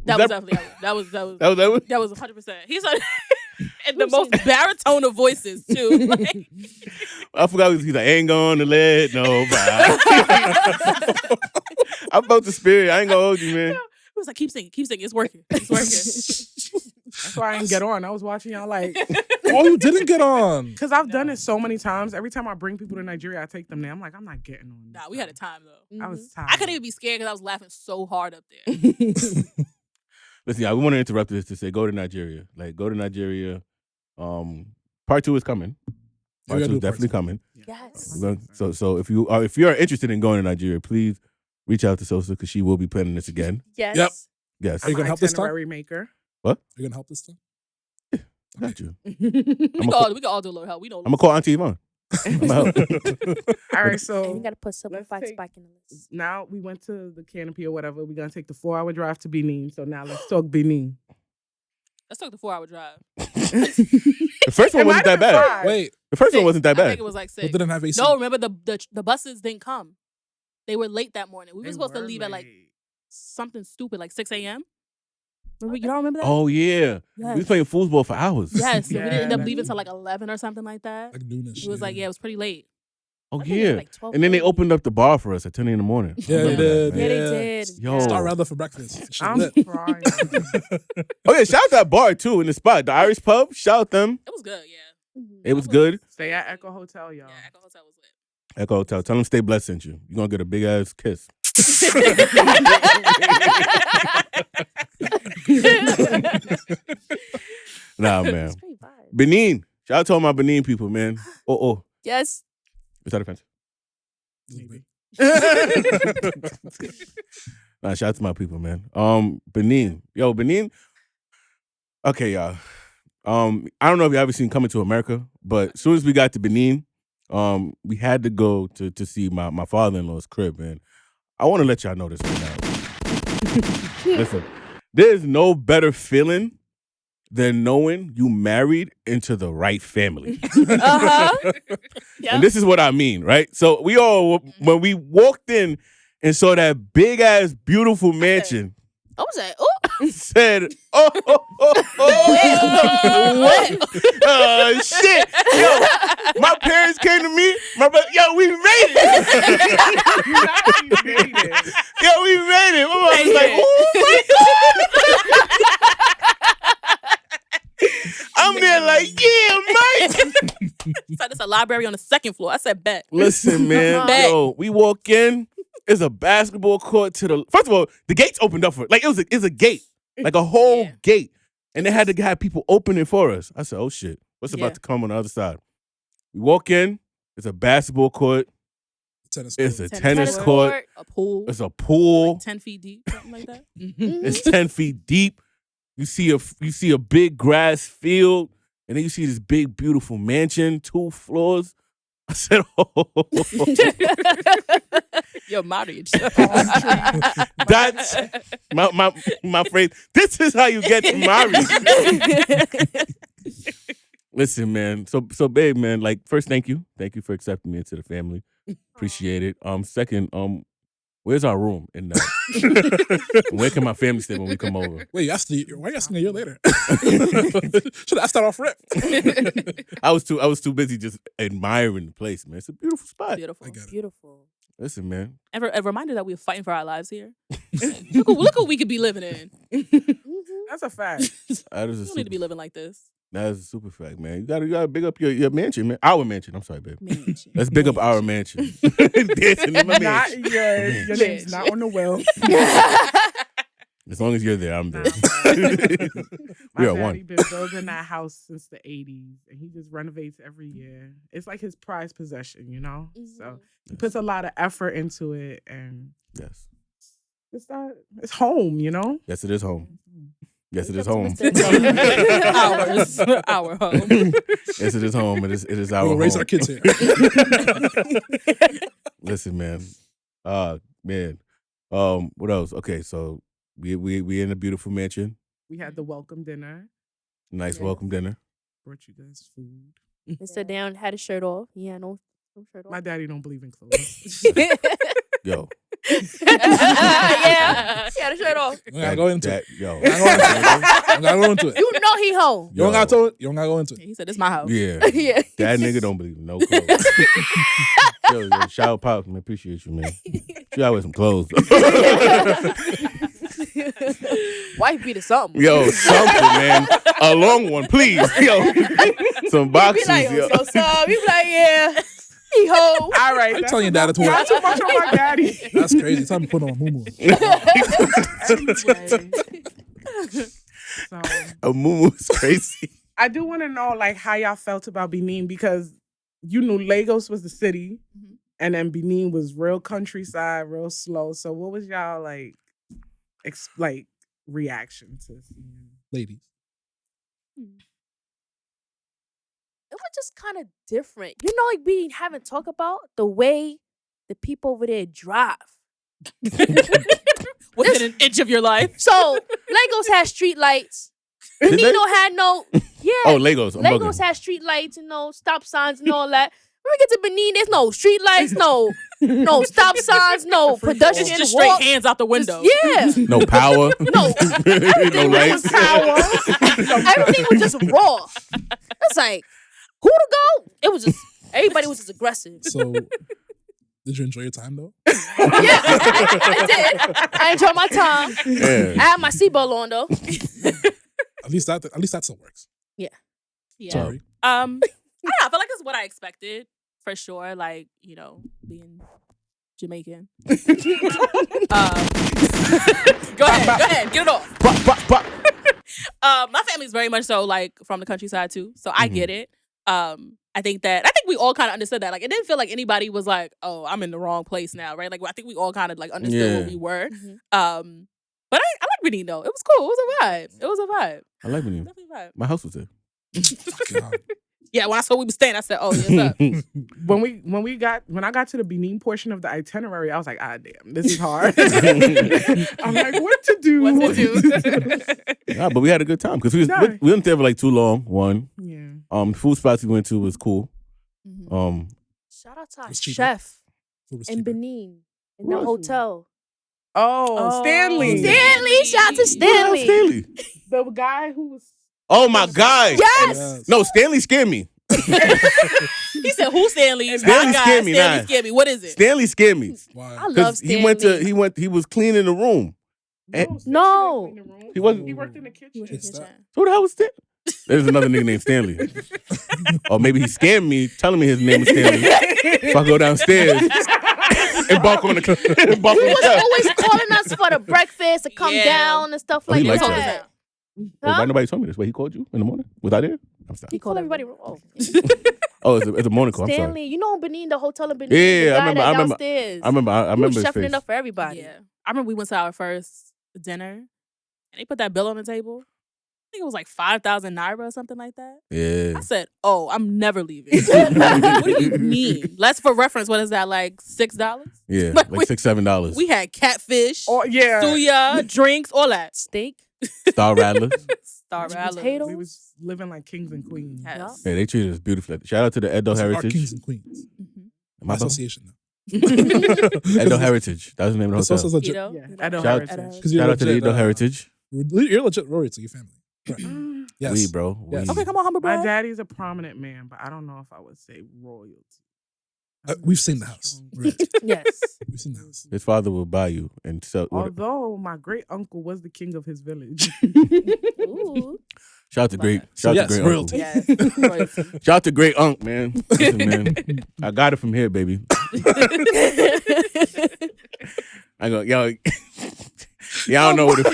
That was definitely that was That was 100%. He started in the most baritone of voices too. Like, I forgot he's like, ain't gonna let nobody. I felt the spirit. I ain't gonna hold you, man. it was like, keep singing. It's working. It's working. That's why I didn't get on. I was watching y'all like, oh, you didn't get on. because I've done it so many times. Every time I bring people to Nigeria, I take them there. I'm like, I'm not getting on. Nah, we had a time though. I was tired. I couldn't even be scared because I was laughing so hard up there. Listen, yeah, we want to interrupt this to say go to Nigeria. Like, go to Nigeria. Part 2 is coming. Yeah, we Part gotta 2 do is definitely part coming. yes. We're gonna- So if you are interested in going to Nigeria, please reach out to Sosa because she will be planning this again. Yes. Yep. Yes, Are you I'm gonna an help this time? itinerary maker. You're gonna help this time? I got you. We can all do a little help. We know. I'm gonna call Auntie Yvonne. I'ma help. All right, And so you gotta put Silver let's Fox take- back in the list. now we went to the canopy or whatever. We're gonna take the 4-hour drive to Benin. So now let's talk Benin. Let's take the 4-hour drive. The first one It wasn't might that have been bad. 5. Wait, The first one wasn't that I bad. think it was like 6. but didn't have AC. No, remember the buses didn't come. They were late that morning. We were They supposed to were leave at like late. something stupid, like 6 a.m. Remember, you don't remember that? Oh yeah, we was Yes. playing foosball for hours. Yes, and we didn't end up Yeah. leaving till like 11 or something like that. like noonish. It was like, yeah, it was pretty late. Oh I think it was yeah. like 12. And then they opened up the bar for us at 10 in the morning. Yeah, they I remember did. that, Yeah, man. they Yeah. did. Yo. Star Rather for breakfast. Shit I'm lit. crying. Oh yeah, shout out that bar too in the spot, the Irish pub. Shout out them. It was good, yeah. Mhm. It was good. Stay at Echo Hotel, y'all. Yeah, Echo Hotel was lit. Echo Hotel. Tell them StayBlessed sent you. You're gonna get a big ass kiss. Nah, man. It's pretty vibe. Benin. Shout out to all my Benin people, man. Oh. Yes. Is that offensive? Maybe. Nah, shout out to my people, man. Benin. Yo, Benin. Okay, y'all. I don't know if you ever seen Coming to America, but as soon as we got to Benin, we had to go to see my father-in-law's crib, and I want to let y'all know this right now. Listen, there's no better feeling than knowing you married into the right family. Uh-huh. Yeah. And this is what I mean, right? So we all, when we walked in and saw that big ass beautiful mansion, I was like, oh, said, oh, shit. Yo, my parents came to me, my brother, yo, we made it. Yo, we made it. My mom was like, oh my God. I'm there like, yeah, Mike. So there's a library on the second floor. I said, bet. Listen, man. Bet. Yo, we walk in. It's a basketball court to the. First of all, the gates opened up for like it was a gate, like a whole Yeah. gate, and they had to have people open it for us. I said, "Oh shit, what's Yeah. about to come on the other side?" We walk in. It's a basketball court. Tennis It's court. a tennis court. court. A pool. It's a pool. Like 10 feet deep, something like that. It's 10 feet deep. You see a big grass field, and then you see this big beautiful mansion, 2 floors. I said, "Oh." Your marriage. That's my phrase. This is how you get married. Listen, man. So babe, man, like first, thank you for accepting me into the family. Appreciate it. Second, Where's our room? Where can my family stay when we come over? Wait, why are you asking a year later? Should I start off rip? I was too busy just admiring the place, man. It's a beautiful spot. Beautiful. I get it. Beautiful. Listen, man. And a reminder that we're fighting for our lives here. look what we could be living in. That's a fact. That is You don't need to be living like this. That is a super fact, man. You gotta big up your mansion, man. Our mansion. I'm sorry, babe. Mansion. Let's big up our mansion. Dancing in my Not mansion. yours. Your name's not on the will. As long as you're there, I'm there. My We are daddy one. been building that house since the 80s, and he just renovates every year. It's like his prized possession, you know? So he puts a lot of effort into it, and Yes. it's home, you know? Yes, it is home. Yes, it is home. Our home. Yes, it is home. It is our We'll home. raise our kids here. Listen, man. Man. What else? Okay, so we in a beautiful mansion. We had the welcome dinner, Nice Yeah. welcome dinner. brought you guys food. And sat down, had his shirt off. Yeah, no shirt off. My daddy don't believe in clothes. Yo. Yeah, he had a shirt off. You gotta go into it. Yo. You gotta go into it. You know he home. You don't gotta go into it. He said, "This is my house." Yeah. Yeah. That nigga don't believe in no clothes. yo, shout out Pops, man. Appreciate you, man. You gotta wear some clothes. Wife beat or something. Yo, something, man. A long one, please. Yo. Some He boxes, be like, yo. yo, so he be like, yeah, he home. All right. I'm telling your dad to wear. Not too much on my daddy. That's crazy. It's time to put on a muumuu. So A muumuu is crazy. I do want to know like how y'all felt about Benin, because you knew Lagos was the city, Mhm. and then Benin was real countryside, real slow. So what was y'all like reaction to seeing? Ladies. It was just kind of different. You know, like we haven't talked about the way the people over there drive. Within an inch of your life. So Lagos has street lights. Did they? Benin don't had no. Yeah. Oh, Legos. I'm Lagos bugging. has street lights, stop signs and all that. When we get to Benin, there's no street lights, no stop signs, no Free pedestrian It's just straight walk. hands out the window. Yeah. No power. No. No lights. Everything was just raw. It's like, who to go? It was just, everybody was just aggressive. So, did you enjoy your time though? Yeah, I did. I enjoyed my time. Yeah. I had my seatbelt on though. At least that still works. Yeah. Sorry. I don't know. I feel like it's what I expected for sure. Like, being Jamaican. Go ahead, get it off. My family's very much so like from the countryside too, so I get it. I think we all kind of understood that. Like, it didn't feel like anybody was like, "Oh, I'm in the wrong place now," right? Like, I think we all kind of like understood what we were. Mhm. But I like Benin though. It was cool. It was a vibe. I like Benin. Definitely a vibe. My house was there. God. Yeah, when I saw we were staying, I said, "Oh, yes, sir." When I got to the Benin portion of the itinerary, I was like, damn, this is hard. I'm like, what to do? What to do? Nah, but we had a good time because we weren't there for like too long. One, Yeah. food spots we went to was cool. Mhm. Shout out to our It's cheaper. chef Food was in cheaper. Benin in Who the was hotel. Oh, Stanley. Stanley, shout out to Stanley. Stanley. The guy who was Oh my God. Yes. No, Stanley scared me. He said, "Who Stanley?" Stanley My guy, scared me, Stanley nah. scared me. What is it? Stanley scared me. Why? I love Because Stanley. he was cleaning the room. No. He wasn't- He worked in the kitchen. It's that. Who the hell was Stanley? There's another nigga named Stanley. Or maybe he scammed me, telling me his name was Stanley. So I go downstairs and bark on the He was always calling us for the breakfast to come Yeah. down and stuff Oh, like he liked that. that. Huh? Why nobody told me this? Wait, he called you in the morning? Was I there? I'm sorry. He called everybody. Oh. Oh, it's a morning call. I'm sorry. Stanley, you know in Benin, the hotel in Benin. Yeah, the I guy remember- that I remember- downstairs. I remember He was his chefing face. it up for everybody. Yeah, I remember we went to our first dinner, and they put that bill on the table. I think it was like 5,000 naira or something like that. Yeah. I said, "Oh, I'm never leaving." What do you mean? Let's for reference. What is that? Like $6? Yeah. Like, Like $6, $7. We had catfish, Oh yeah. suya, drinks, all that. Steak. Star Rattlers. Star Rattlers. Potatoes. We was living like kings and queens. Yes. Yeah, they treated us beautifully. Shout out to the Edo Those are our Heritage. kings and queens. Mhm. Am I talking? Association. Now. Edo Heritage. That was the name of the Sosa's hotel. legit. Yeah, Edo Shout- Heritage. Shout out to the Edo Heritage. You're legit royalty, your family. Correct. Yes. We, bro. Yes. We. Okay, come on, humble My brag. daddy's a prominent man, but I don't know if I would say royalty. We've seen the house. Right. Yes. We've seen the house. His father will buy you and sell. Although my great uncle was the king of his village. Ooh. Shout out to great. So Shout out yes, to great royalty. uncle. Yes. Royalty. Shout out to great unc, man. Listen, man. I got it from here, baby. I go, yo. Y'all don't know what it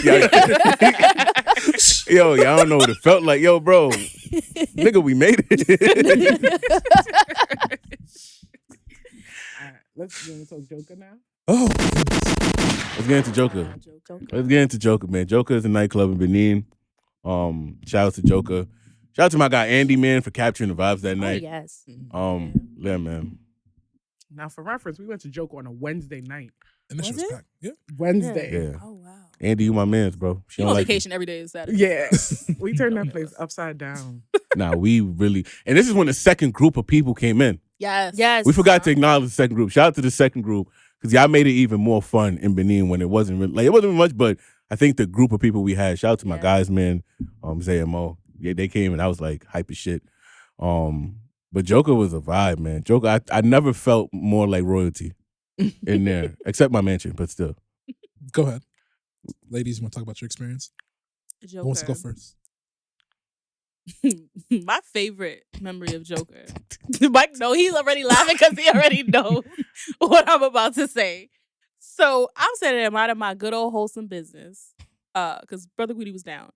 yo, y'all don't know what it felt like. Yo, bro. Nigga, we made it. All right, let's get into Joker now. Oh, Let's get into Joker. Joker. Let's get into Joker, man. Joker is a nightclub in Benin. Shout out to Joker. Shout out to my guy Andy, man, for capturing the vibes that Oh, night. yes. Yeah, man. Now, for reference, we went to Joker on a Wednesday night. and this Was was it? packed. Yeah. Wednesday. Yeah. Oh, wow. Andy, you my mans, bro. She You don't on like you. vacation every day is Saturday. Yeah. We turned that place upside down. Nah, we really, and this is when the second group of people came in. Yes. Yes. We forgot to acknowledge the second group. Shout out to the second group because y'all made it even more fun in Benin when it wasn't really, like it wasn't much, but I think the group of people we had. Shout out to my Yeah. guys, man. Zay and Mo. Yeah, they came and I was like hype as shit. But Joker was a vibe, man. Joker, I never felt more like royalty in there, except my mansion, but still. Go ahead. Ladies, you want to talk about your experience? Who wants to go first? My favorite memory of Joker. Mike, no, he's already laughing because he already knows what I'm about to say. So I'm sitting there minding my good old wholesome business, because Brother Goodie was down,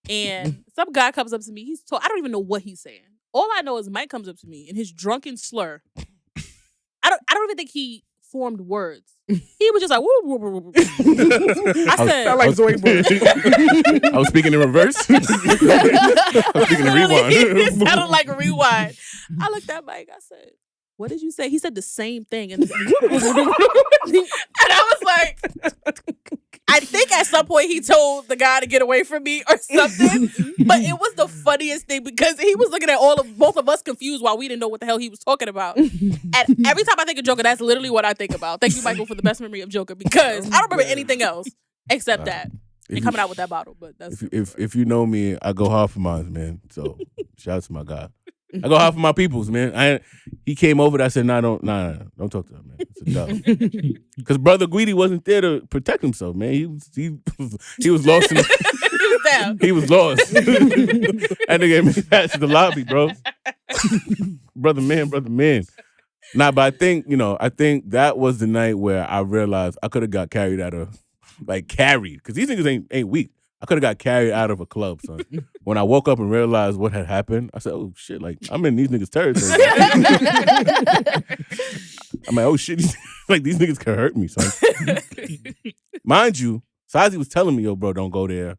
and some guy comes up to me. I don't even know what he's saying. All I know is Mike comes up to me in his drunken slur. I don't even think he formed words. He was just like, woo, woo, woo, woo. I said, Sound like Zoe Boy. I was speaking in reverse. I was speaking in rewind. It sounded like a rewind. I looked at Mike. I said, what did you say? He said the same thing. And I was like, I think at some point he told the guy to get away from me or something. But it was the funniest thing because he was looking at both of us confused while we didn't know what the hell he was talking about. And every time I think of Joker, that's literally what I think about. Thank you, Michael, for the best memory of Joker because I don't remember anything else except that. And coming out with that bottle. But that's if you know me, I go hard for mine, man. So shout out to my guy. I go hard for my peoples, man. He came over. I said, don't talk to him, man. It's a dub. Because Brother Goodie wasn't there to protect himself, man. He was lost in the, he was down. he was lost. That nigga made me pass to the lobby, bro. brother man. Nah, but I think that was the night where I realized I could have got carried out of, carried, because these niggas ain't weak. I could have got carried out of a club, son. When I woke up and realized what had happened, I said, oh, shit, I'm in these niggas' territory. I'm like, oh, shit, these niggas can hurt me, son. Mind you, Sazi was telling me, yo, bro, don't go there.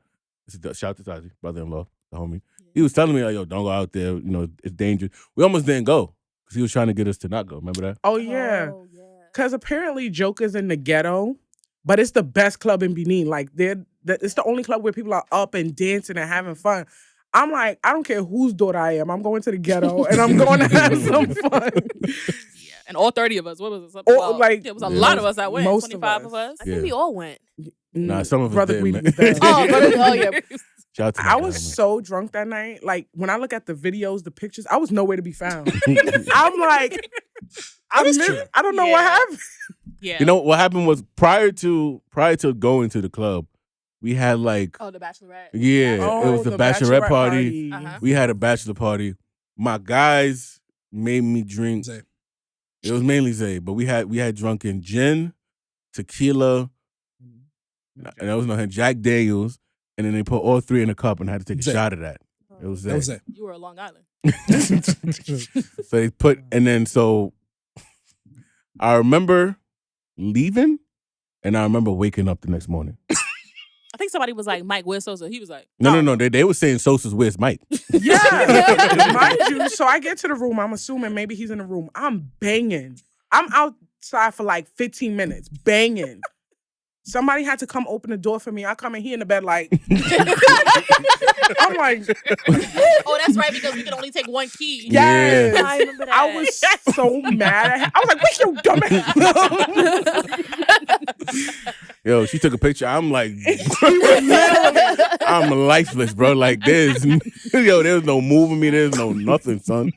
Shout out to Sazi, brother-in-law, the homie. He was telling me, like, yo, don't go out there. It's dangerous. We almost didn't go because he was trying to get us to not go. Remember that? Oh, yeah. Because apparently Joker's in the ghetto, but it's the best club in Benin. It's the only club where people are up and dancing and having fun. I'm like, I don't care whose daughter I am. I'm going to the ghetto and I'm going to have some fun. Yeah, and all 30 of us. What was it? It was a Yeah. lot of us that went. Most of 25 us. of us. I think we all went. Nah, some of us Brother did, Guidi man. was there. Oh, yeah. Shout out to my I guy, was man. so drunk that night. Like, when I look at the videos, the pictures, I was nowhere to be found. I'm like, I don't know what Yeah. happened. Yeah. You know what happened was prior to going to the club, we had Oh, the Bachelorette. it was the bachelorette party. Uh-huh. We had a bachelor party. My guys made me drink. Zay. It was mainly Zay, but we had drunken gin, tequila, and that was no Jack Daniels, and then they put all three in a cup and I had to take a Zay. shot of that. It was Zay. That was it. You were a Long Island. So they put, and then so I remember leaving, and I remember waking up the next morning. I think somebody was like, Mike, where's Sosa? He was like, No. They were saying Sosa's where's Mike. Yeah. Mind you, so I get to the room. I'm assuming maybe he's in the room. I'm banging. I'm outside for like 15 minutes, banging. somebody had to come open the door for me. I come in here in the bed like, I'm like, Oh, that's right, because we can only take one key. yes. I remember that. I was so mad at him. I was like, wait, you dumbass. Yo, she took a picture. I'm like, I'm lifeless, bro. Like, there's no moving me. There's no nothing, son.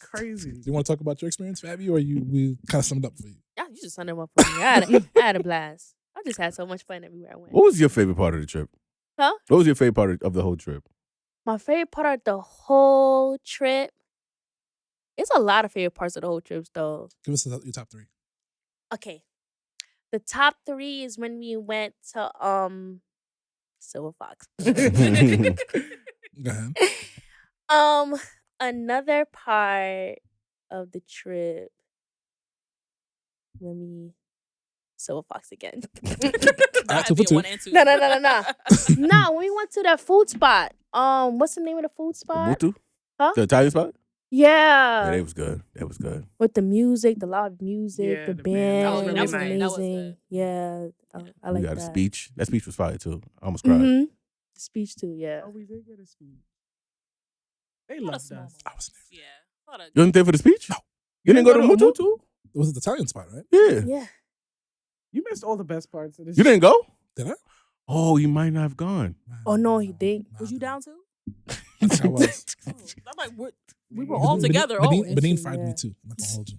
Crazy. Do you want to talk about your experience, Fabby, or we kind of summed up for you? Yeah, you just summed them up for me. I had a blast. I just had so much fun everywhere I went. What was your favorite part of the trip? Huh? What was your favorite part of the whole trip? My favorite part of the whole trip. It's a lot of favorite parts of the whole trip, though. Give us your top 3. Okay. The top 3 is when we went to Silver Fox. Go ahead. Another part of the trip. Silver Fox again. Two for two. 1 and 2. No. No, when we went to that food spot. What's the name of the food spot? Mutu? Huh? The Italian spot? Yeah. Yeah, it was good. That was good. With the music, the loud music, Yeah, the the band. band. That That was was really amazing. nice. That was good. Yeah. I like We got that. a speech. That speech was fire, too. I almost cried. Mm-hmm. The speech, too, yeah. Oh, we did get a speech. They What a loved small us. I was there. Yeah. What a- You wasn't there for the speech? No. You didn't go to Mutu? It was the Italian spot, right? Yeah. Yeah. You missed all the best parts of this. You didn't go? Did I? Oh, you might not have gone. Oh, no, he didn't. Was you down too? I think I was. Oh, I'm like, we were all together. Benin Oh, fried me yeah. too. I'm not gonna hold you.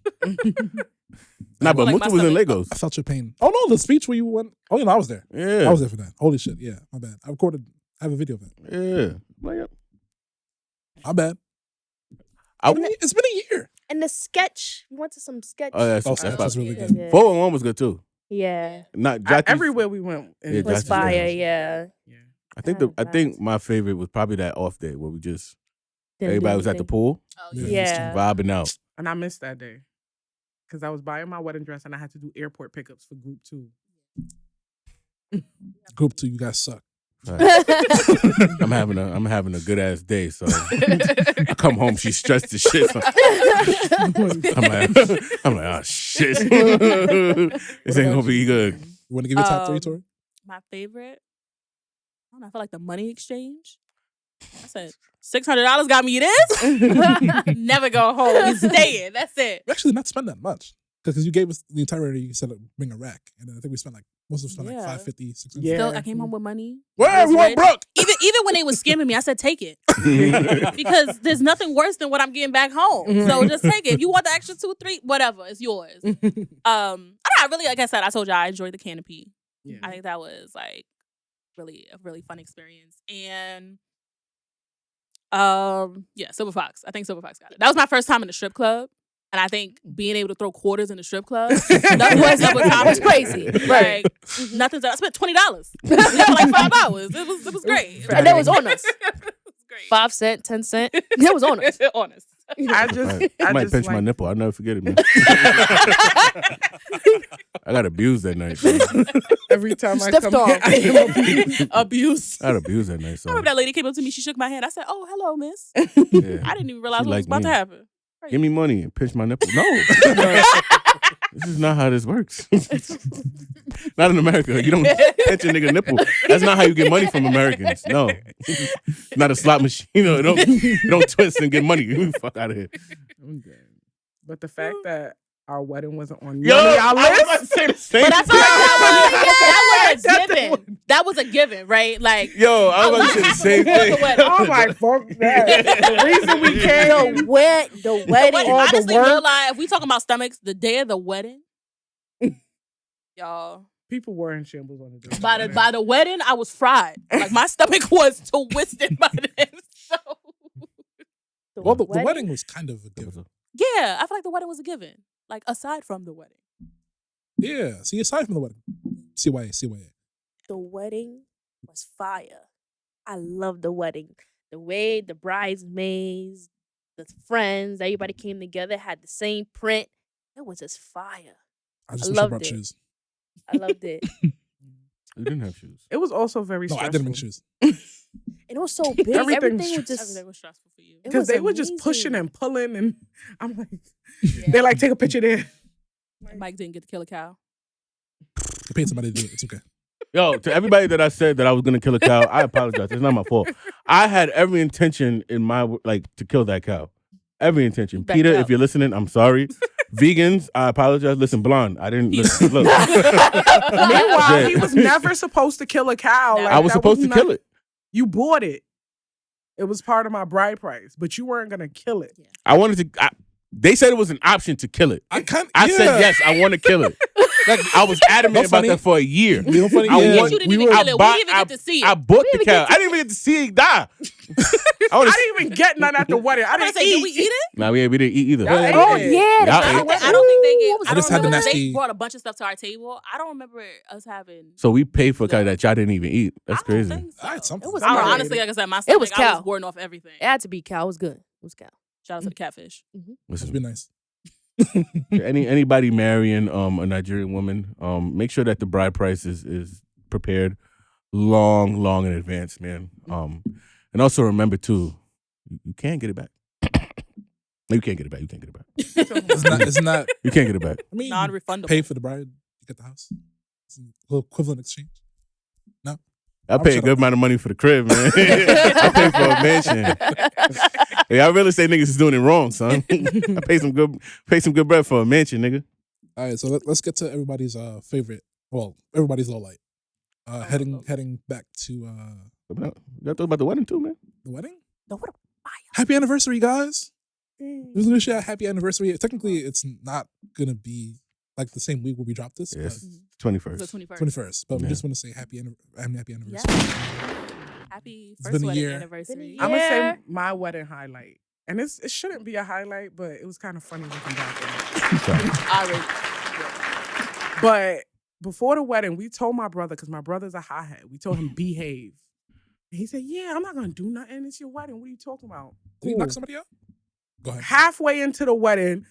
Nah, but like Mutu my was in stomach. Lagos. I felt your pain. Oh no, the speech where you went. Oh, I was there. Yeah. I was there for that. Holy shit. Yeah, my bad. I recorded. I have a video of it. Yeah. Like, My bad. I, It's been a year. And the sketch, we went to some sketch. oh, that's Oh, that's that's fire. really Yeah, good. yeah. 411 was good, too. Yeah. Not Jackie. Everywhere we went. Yeah, It was Jackie's fire, good. yeah. Yeah. I think I think my favorite was probably that off day where we just Didn't everybody do was at the anything. pool Oh, Yeah. Yeah. vibing out. And I missed that day. Because I was buying my wedding dress and I had to do airport pickups for group 2. Group 2, you guys suck. I'm having a good ass day, so I come home, she's stressed as shit. So I'm like, oh shit, this ain't gonna be good. You want to give your top 3, Tori? My favorite? I don't know. I feel like the money exchange. I said, $600 got me this. Never go home. We staying. That's it. We actually not spend that much because you gave us the entire. You said bring a rack, and then I think we spent most of us spent like Yeah. $550, $600. Yeah. Still, I came home with money. Where we went broke. Even when they was scamming me, I said, take it. Because there's nothing worse than what I'm getting back home. So just take it. If you want the extra 2, 3, whatever, it's yours. I don't know, I really, like I said, I told you I enjoyed the canopy. Yeah. I think that was like really a really fun experience. And yeah, Silver Fox. I think Silver Fox got it. That was my first time in a strip club. And I think being able to throw quarters in the strip club It was crazy. Like nothing's. I spent $20 for like 5 hours. It was great. And that was on us. It was great. 5 cents, 10 cents. That was on us. On us. I might pinch my nipple. I'll never forget it, man. I got abused that night. So. Every time I Stiff come dog. here, I am abused. Abuse. I got abused that night. So. I remember that lady came up to me. She shook my hand. I said, "Oh, hello, miss." Yeah. I didn't even realize She what was liked about me. to happen. Give me money and pinch my nipple. No. This is not how this works. Not in America. You don't pinch a nigga nipple. That's not how you get money from Americans. No. It's not a slot machine. You don't twist and get money. You fuck out of here. I'm good. But the fact that our wedding wasn't on Yo, none of y'all I was about to list. say the same But I feel like that was That's a given. That was a given, right? Like, Yo, I was about to say the same thing. Oh my fuck that. The reason we came. The wedding. the wedding, all the honestly, work. real life, if we talking about stomachs, the day of the wedding, y'all. People were in shambles on the day. By the wedding, I was fried. Like my stomach was twisted by then. So Well, the wedding was kind of a given. yeah, I feel like the wedding was a given. Like aside from the wedding. Yeah. See, aside from the wedding, CYA. The wedding was fire. I love the wedding. The way the bridesmaids, the friends, everybody came together, had the same print. It was just fire. I just I wish I loved brought it. shoes. I loved it. You didn't have shoes. It was also very No, stressful. I didn't bring shoes. And it was so big. Everything Everything was just. Everything was stressful for you. It Because was they were just amazing. pushing and pulling, and I'm like, Yeah. they're like, take a picture there. Mike didn't get to kill a cow. You paid somebody to do it. It's okay. Yo, to everybody that I said that I was gonna kill a cow, I apologize. It's not my fault. I had every intention in my to kill that cow. Every intention. That Peter, cow. if you're listening, I'm sorry. Vegans, I apologize. Listen, Blonde, I didn't listen. Look, Meanwhile, he was never supposed to kill a cow. No. Like, I was that supposed to not- kill it. You bought it. It was part of my bride price, but you weren't gonna kill it. I wanted to. They said it was an option to kill it. I said yes. I want to kill it. I was adamant That's about funny. that for a year. You know, funny. I Yeah. want- You didn't even kill it. We didn't even get to see it. I bought the cow. I didn't even get to see it die. I didn't even get none at the wedding. I I'm gonna didn't say, eat. did we eat it? Nah, we didn't eat either. Y'all ate Oh it. yeah, Y'all that's ate not it. what- I don't think they gave. Ooh, I I just don't had the remember. They nasty- brought a bunch of stuff to our table. I don't remember us having. So we paid for a cow that y'all didn't even eat. That's I don't crazy. think so. I had something. It was I don't know, cow. honestly, like I said, my It was stomach, I cow. was warding off everything. It had to be cow. It was good. It was cow. Shout out to the catfish. Must Listen, be nice. anybody marrying a Nigerian woman, make sure that the bride price is prepared long in advance, man. And also remember too, you can't get it back. No, you can't get it back. You can't get it back. It's not. You can't get it back. I mean, Non-refundable. pay for the bride. You get the house. It's a little equivalent exchange. I paid a good amount of money for the crib, man. I paid for a mansion. Hey, I really say niggas is doing it wrong, son. I paid some good bread for a mansion, nigga. All right, so let's get to everybody's favorite. Well, everybody's low light. Heading back to You gotta talk about the wedding too, man. the wedding. No, what a Happy anniversary, guys! There's gonna share happy anniversary. Technically, it's not gonna be like the same week where we drop this. Yes, It's 21st. the 21st. 21st. But we Yeah. just want to say happy anniversary. Yeah. Happy It's first been a wedding year. anniversary. Yeah. I'm gonna say my wedding highlight, and it shouldn't be a highlight, but it was kind of funny looking back at it. Already. But before the wedding, we told my brother, because my brother's a hothead, we told him behave. And he said, "Yeah, I'm not gonna do nothing. It's your wedding. What are you talking about?" Did you Cool. knock somebody out? Go ahead. Halfway into the wedding,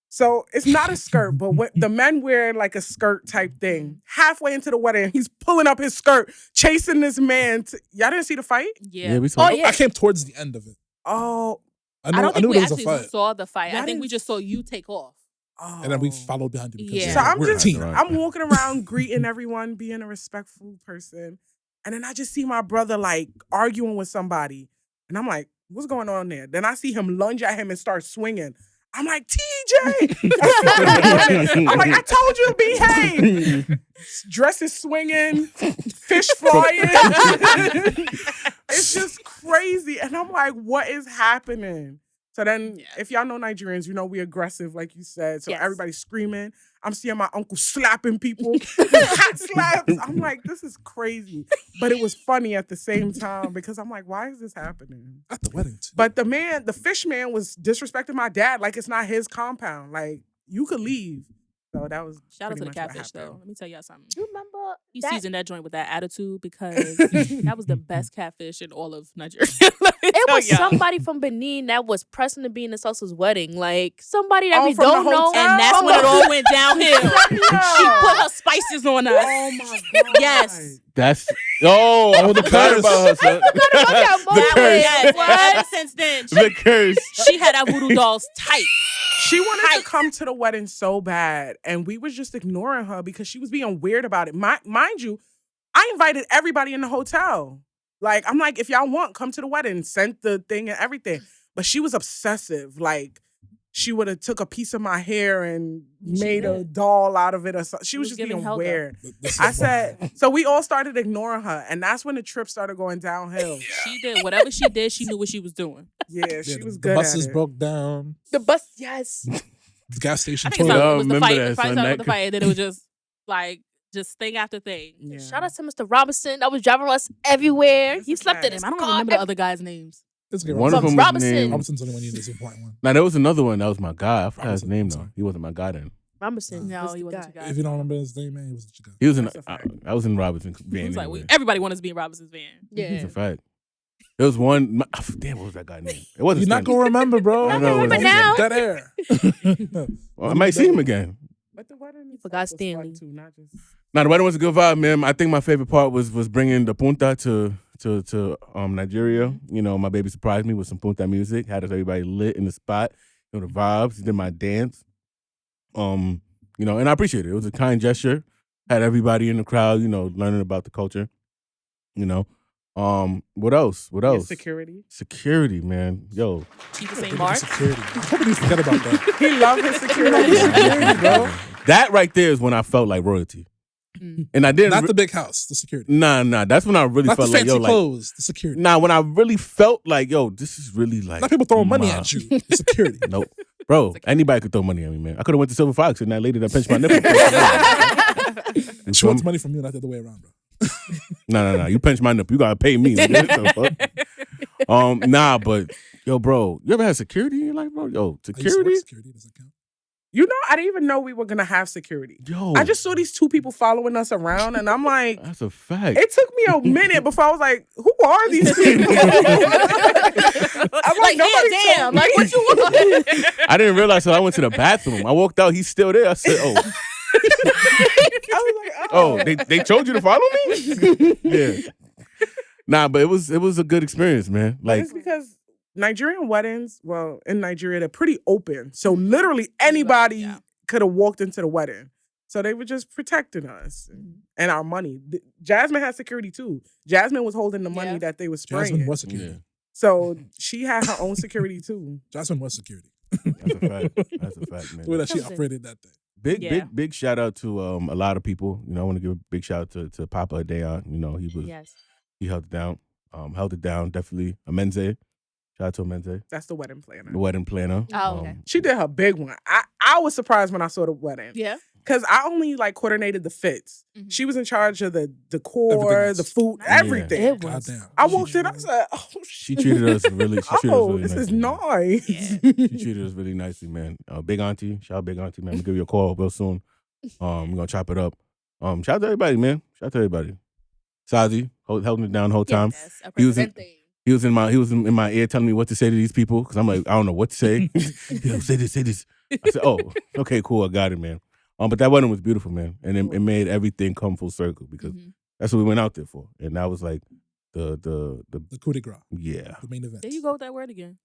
so it's not a skirt, but when the men wear like a skirt type thing. Halfway into the wedding, he's pulling up his skirt, chasing this man. Y'all didn't see the fight? Yeah. we saw. Oh, yeah. I came towards the end of it. Oh, I don't think knew we there was a actually fight, saw the fight. Y'all I think we didn't- just saw you take off. oh. and then we followed behind you because Yeah. So I'm we're a just, team. Right. I'm walking around greeting everyone, being a respectful person. And then I just see my brother like arguing with somebody. And I'm like, what's going on there? Then I see him lunge at him and start swinging. I'm like, TJ! I'm like, I told you to behave. Dress is swinging, fish flying. It's just crazy. And I'm like, what is happening? So then, Yeah. if y'all know Nigerians, you know we aggressive, like you said. So Yes. everybody's screaming. I'm seeing my uncle slapping people, hot slaps. I'm like, this is crazy. But it was funny at the same time because I'm like, why is this happening? At the wedding too. But the fish man was disrespecting my dad like it's not his compound. Like, you could leave. So that was Shout out to pretty the much what catfish, though. happened. Let me tell y'all something. You remember He that? seasoned that joint with that attitude because that was the best catfish in all of Nigeria. Let me It tell was y'all. somebody from Benin that was pressing to be in the Sosa's wedding. Like somebody that Oh, we from the don't know. hotel? And that's when it all went downhill. She put her spices on us. Oh my God. Yes. That's the curse. about her, son. about that The moment. curse. Yes. And ever since then, The curse. she had our voodoo dolls tight. She wanted to come to the wedding so bad, and we was just ignoring her because she was being weird about it. Mind you, I invited everybody in the hotel. Like, I'm like, if y'all want, come to the wedding, sent the thing and everything. But she was obsessive. Like, she would have took a piece of my hair and made a doll out of it or something. She was just giving being Helga. weird. This is I wild. said, so we all started ignoring her, and that's when the trip started going downhill. She did whatever she did. She knew what she was doing. Yeah, Yeah, she the- was the good buses at it. broke down. The bus, yes. The gas station I think toilet. it was the remember fight. that, The fight son. started with That the fight, and then it was just thing after thing. Yeah. Shout out to Mr. Robinson that was driving us everywhere. This He is slept in bad. his I don't car. remember the other guys' names. It's okay. One of them was Robinson. named. Robinson's the only one you need. This important one. Now there was another one that was my guy. I forgot his Robinson, name though. sorry. He wasn't my guy then. Robinson. No, was he the wasn't guy. your guy. If you don't remember his name, man, he was the guy. He was in. That's a fact. I was in Robinson's It van. was like anyway. everybody wanted to be in Robinson's van. It's Yeah. a fact. There was one. Damn, what was that guy's name? It wasn't. You're not Stanley. gonna remember, bro. I know, remember it's- now. Dead air. Well, I might see him again. But the wedding You forgot itself was fun, Stanley. too, not just... Now the wedding was a good vibe, man. I think my favorite part was bringing the punta to Nigeria. You know, my baby surprised me with some punta music. Had us everybody lit in the spot. You know, the vibes. Did my dance. You know, and I appreciate it. It was a kind gesture. Had everybody in the crowd, you know, learning about the culture. You know, what else? What else? Security. Security, man. Yo, Chief of St. Mark. Security. How could you forget about that? He loved his security. Security, bro. that right there is when I felt like royalty. And I didn't. Not the big house, the security. Nah. That's when I really Not felt the like, fancy yo, like. clothes, the security. Nah, when I really felt like, yo, this is really like. Not people throwing money at you. The security. Nope. Bro, anybody could throw money at me, man. I could have went to Silver Fox and that lady that pinched my nipple. She wants money from you, not the other way around, bro. No. You pinch my nipple, you gotta pay me. Nah, but yo, bro, you ever had security in your life, bro? Yo, security? Security doesn't count. You know, I didn't even know we were gonna have security. Yo, I just saw these two people following us around, and I'm like, that's a fact. it took me a minute before I was like, who are these people? I'm Like, nobody damn, told like me. what you want? I didn't realize till I went to the bathroom. I walked out, he's still there. I said, I was like, oh, they told you to follow me? Yeah. Nah, but it was a good experience, man. Like, it's because Nigerian weddings, well, in Nigeria, they're pretty open. So literally anybody could have walked into the wedding. So they were just protecting us and our money. Jasmine had security too. Jasmine was holding the money that they were spraying. Jasmine was security. yeah, So she had her own security too. Jasmine was security. that's a fact. That's a fact, man. The way that she operated that thing. Big shout out to a lot of people. You know, I want to give a big shout out to Papa Adeon. You know, he held it down. Definitely. Amenze. Shout out to Amenze. That's the wedding planner. The wedding planner. Oh, okay. She did her big one. I was surprised when I saw the wedding. Yeah. Because I only coordinated the fits. Mm-hmm. She was in charge of the decor, Everything the else. food, everything. It was. Goddamn. I walked in, I said, oh, She treated us really. this is nicely. nice. Yeah. She treated us really nicely, man. Big auntie, shout out Big auntie, man. I'm gonna give you a call real soon. We're gonna chop it up. Shout out to everybody, man. Shout out to everybody. Sazi holding it down the whole time. Yes, He was in my ear telling me what to say to these people because I'm like, I don't know what to say. Yo, say this. I said, oh, okay, cool, I got it, man. But that wedding was beautiful, man, and it made everything come full circle because that's what we went out there for, and that was like the coup de grace. Yeah. The main event. There you go with that word again.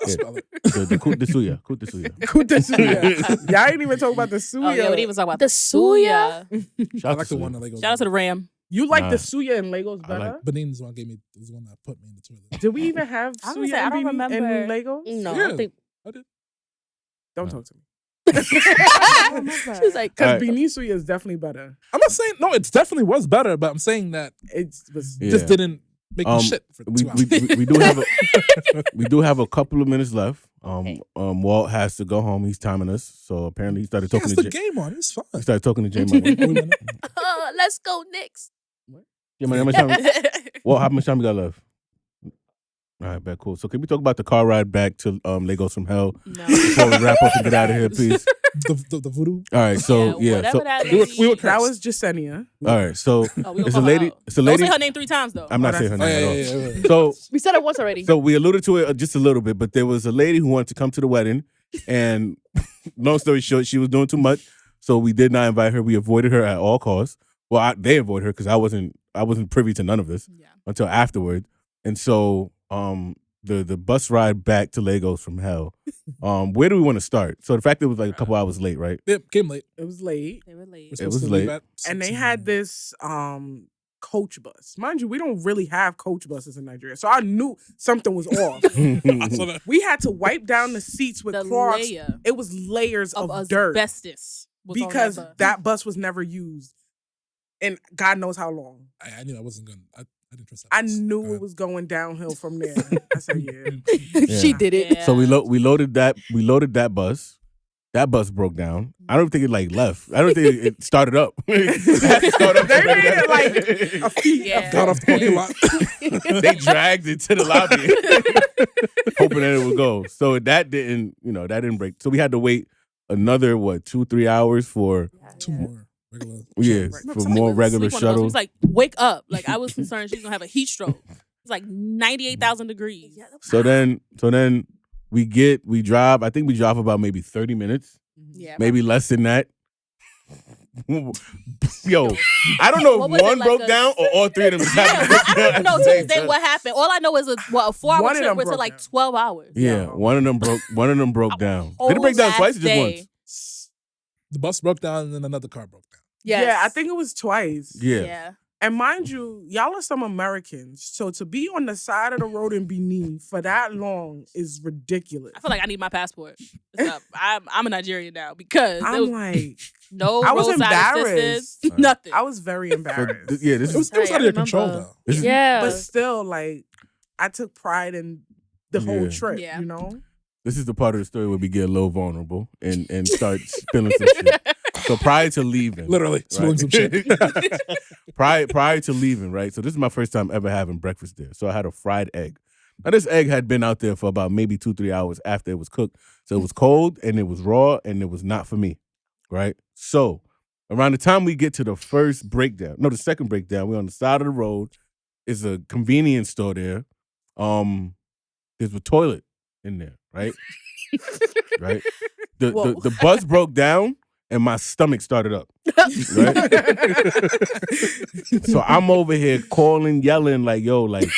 I'll spell it. The coup de suya. Coup de suya. Coup de suya. Y'all ain't even talking about the suya. Oh, yeah, we didn't even talk about The suya. I like the one that Legos. Shout out to the Ram. You like Nah. the suya and Legos better? Benin's one gave me was the one that put me in the toilet. Did we even have I was gonna suya say, I don't and remember. Legos? No, Yeah. I think I did. Don't talk to me. she was like, Because Alright. Benin suya is definitely better. I'm not saying no, it definitely was better, but I'm saying that It was Yeah. just didn't make me shit for we, 2 hours. we do have a couple of minutes left. Walt has to go home. He's timing us, so apparently he started He talking has to the Jay. game on. It's fun. He started talking to Jay Money. let's go Knicks. Jay Money, how much time? Walt, how much time we got left? All right, bet, cool. So can we talk about the car ride back to Legos from Hell No. before we wrap up and get out of here, please? the voodoo. All right, so yeah, whatever so that we were lady- That was Jasenia. all right, so Oh, we gonna it's a call her lady. out. It's a Don't lady. say her name 3 times though. I'm not saying her Oh, name at all. yeah. So We said it once already. So we alluded to it just a little bit, but there was a lady who wanted to come to the wedding, and long story short, she was doing too much, so we did not invite her. We avoided her at all costs. Well, they avoided her because I wasn't privy to none of this Yeah. until afterward, and so the bus ride back to Legos from Hell. Where do we want to start? So the fact that it was like a couple hours late, right? It came late. It was late. They were late. We're It supposed was to late. leave at And they 6 had this coach bus. Mind you, we don't really have coach buses in Nigeria. So I knew something was off. I saw that. We had to wipe down the seats with The Clorox. layer It was layers of of dirt asbestos was on because bus. that bus was never used. And God knows how long. I knew I wasn't going. I didn't trust that. I bus. knew Go it ahead. was going downhill from there. I said, yeah. She did it. Yeah. So we loaded that bus. That bus broke down. I don't think it like left. I don't think it started up. It had to start up. They made it like a feet. Yeah. Got off the parking lot. They dragged it to the lobby, hoping that it would go. So that didn't break. So we had to wait another 2-3 hours for 2 more regular. for Somebody more was regular asleep on the bus. He shuttles. was like, wake up. Like I was concerned she was gonna have a heat stroke. It's like 98,000 degrees. So then we drive. I think we drive about maybe 30 minutes, Yeah. maybe less than that. Yo, I don't know What if was it, one like broke a- down or all 3 of them. I don't even know to this day what happened. All I know is a 4-hour One of trip them went to broke like down. 12 hours. Yeah, one of them broke down. Did it Whole break down last twice or just day. once? The bus broke down and then another car broke down. Yes. Yeah, I think it was twice. Yeah. And mind you, y'all are some Americans. So to be on the side of the road in Benin for that long is ridiculous. I feel like I need my passport. It's up. I'm a Nigerian now because there I'm was like, no I was roadside embarrassed. assistance, nothing. I was very embarrassed. Yeah, this It was is out of your control remember. though. Yeah. But still, like, I took pride in the whole Yeah. trip, Yeah. you know? this is the part of the story where we get a little vulnerable and start spilling some shit. So prior to leaving, Literally spilling some shit. prior to leaving, right? So this is my first time ever having breakfast there. So I had a fried egg. Now this egg had been out there for about maybe 2-3 hours after it was cooked. So it was cold and it was raw and it was not for me, right? So around the time we get to the first breakdown, no, the second breakdown, we're on the side of the road. It's a convenience store there. There's a toilet in there, right? Right? The bus broke down and my stomach started up. Right? So I'm over here calling, yelling like, yo, like.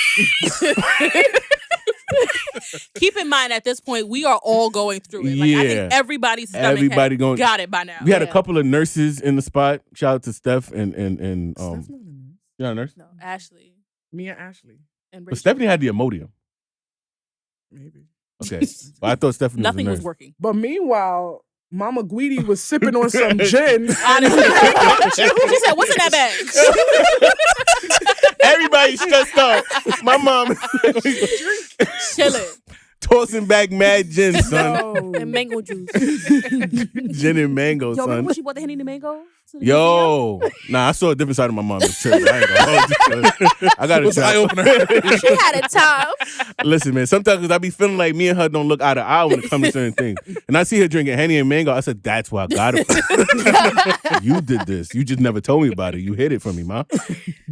Keep in mind at this point, we are all going through it. Like, I Yeah. think everybody's stomach got it by now. We had a couple of nurses in the spot. Shout out to Steph and Steph not a nurse. you know, a nurse. No, Ashley. Me and Ashley, And But Rachel. Stephanie had the Imodium. maybe. Okay, well, I thought Stephanie Nothing was a was nurse. working. But meanwhile, Mama Goodie was sipping on some gin. Honestly. She said, what's in that bag? Everybody stressed out. My mom Chilling. tossing back mad gin, son. No. And mango juice. Gin and mango, Yo, son. remember when she bought the Henny and the mango? to the Yo, nah, I saw a different side of my mom. This trip. I ain't gonna hold you, son. I got What's the eye to opener? She had a time. Listen, man. Sometimes I be feeling like me and her don't look eye to eye when it comes to certain things. And I see her drinking Henny and mango. I said, "That's why I got it. From you. You did this. You just never told me about it. You hid it from me, ma.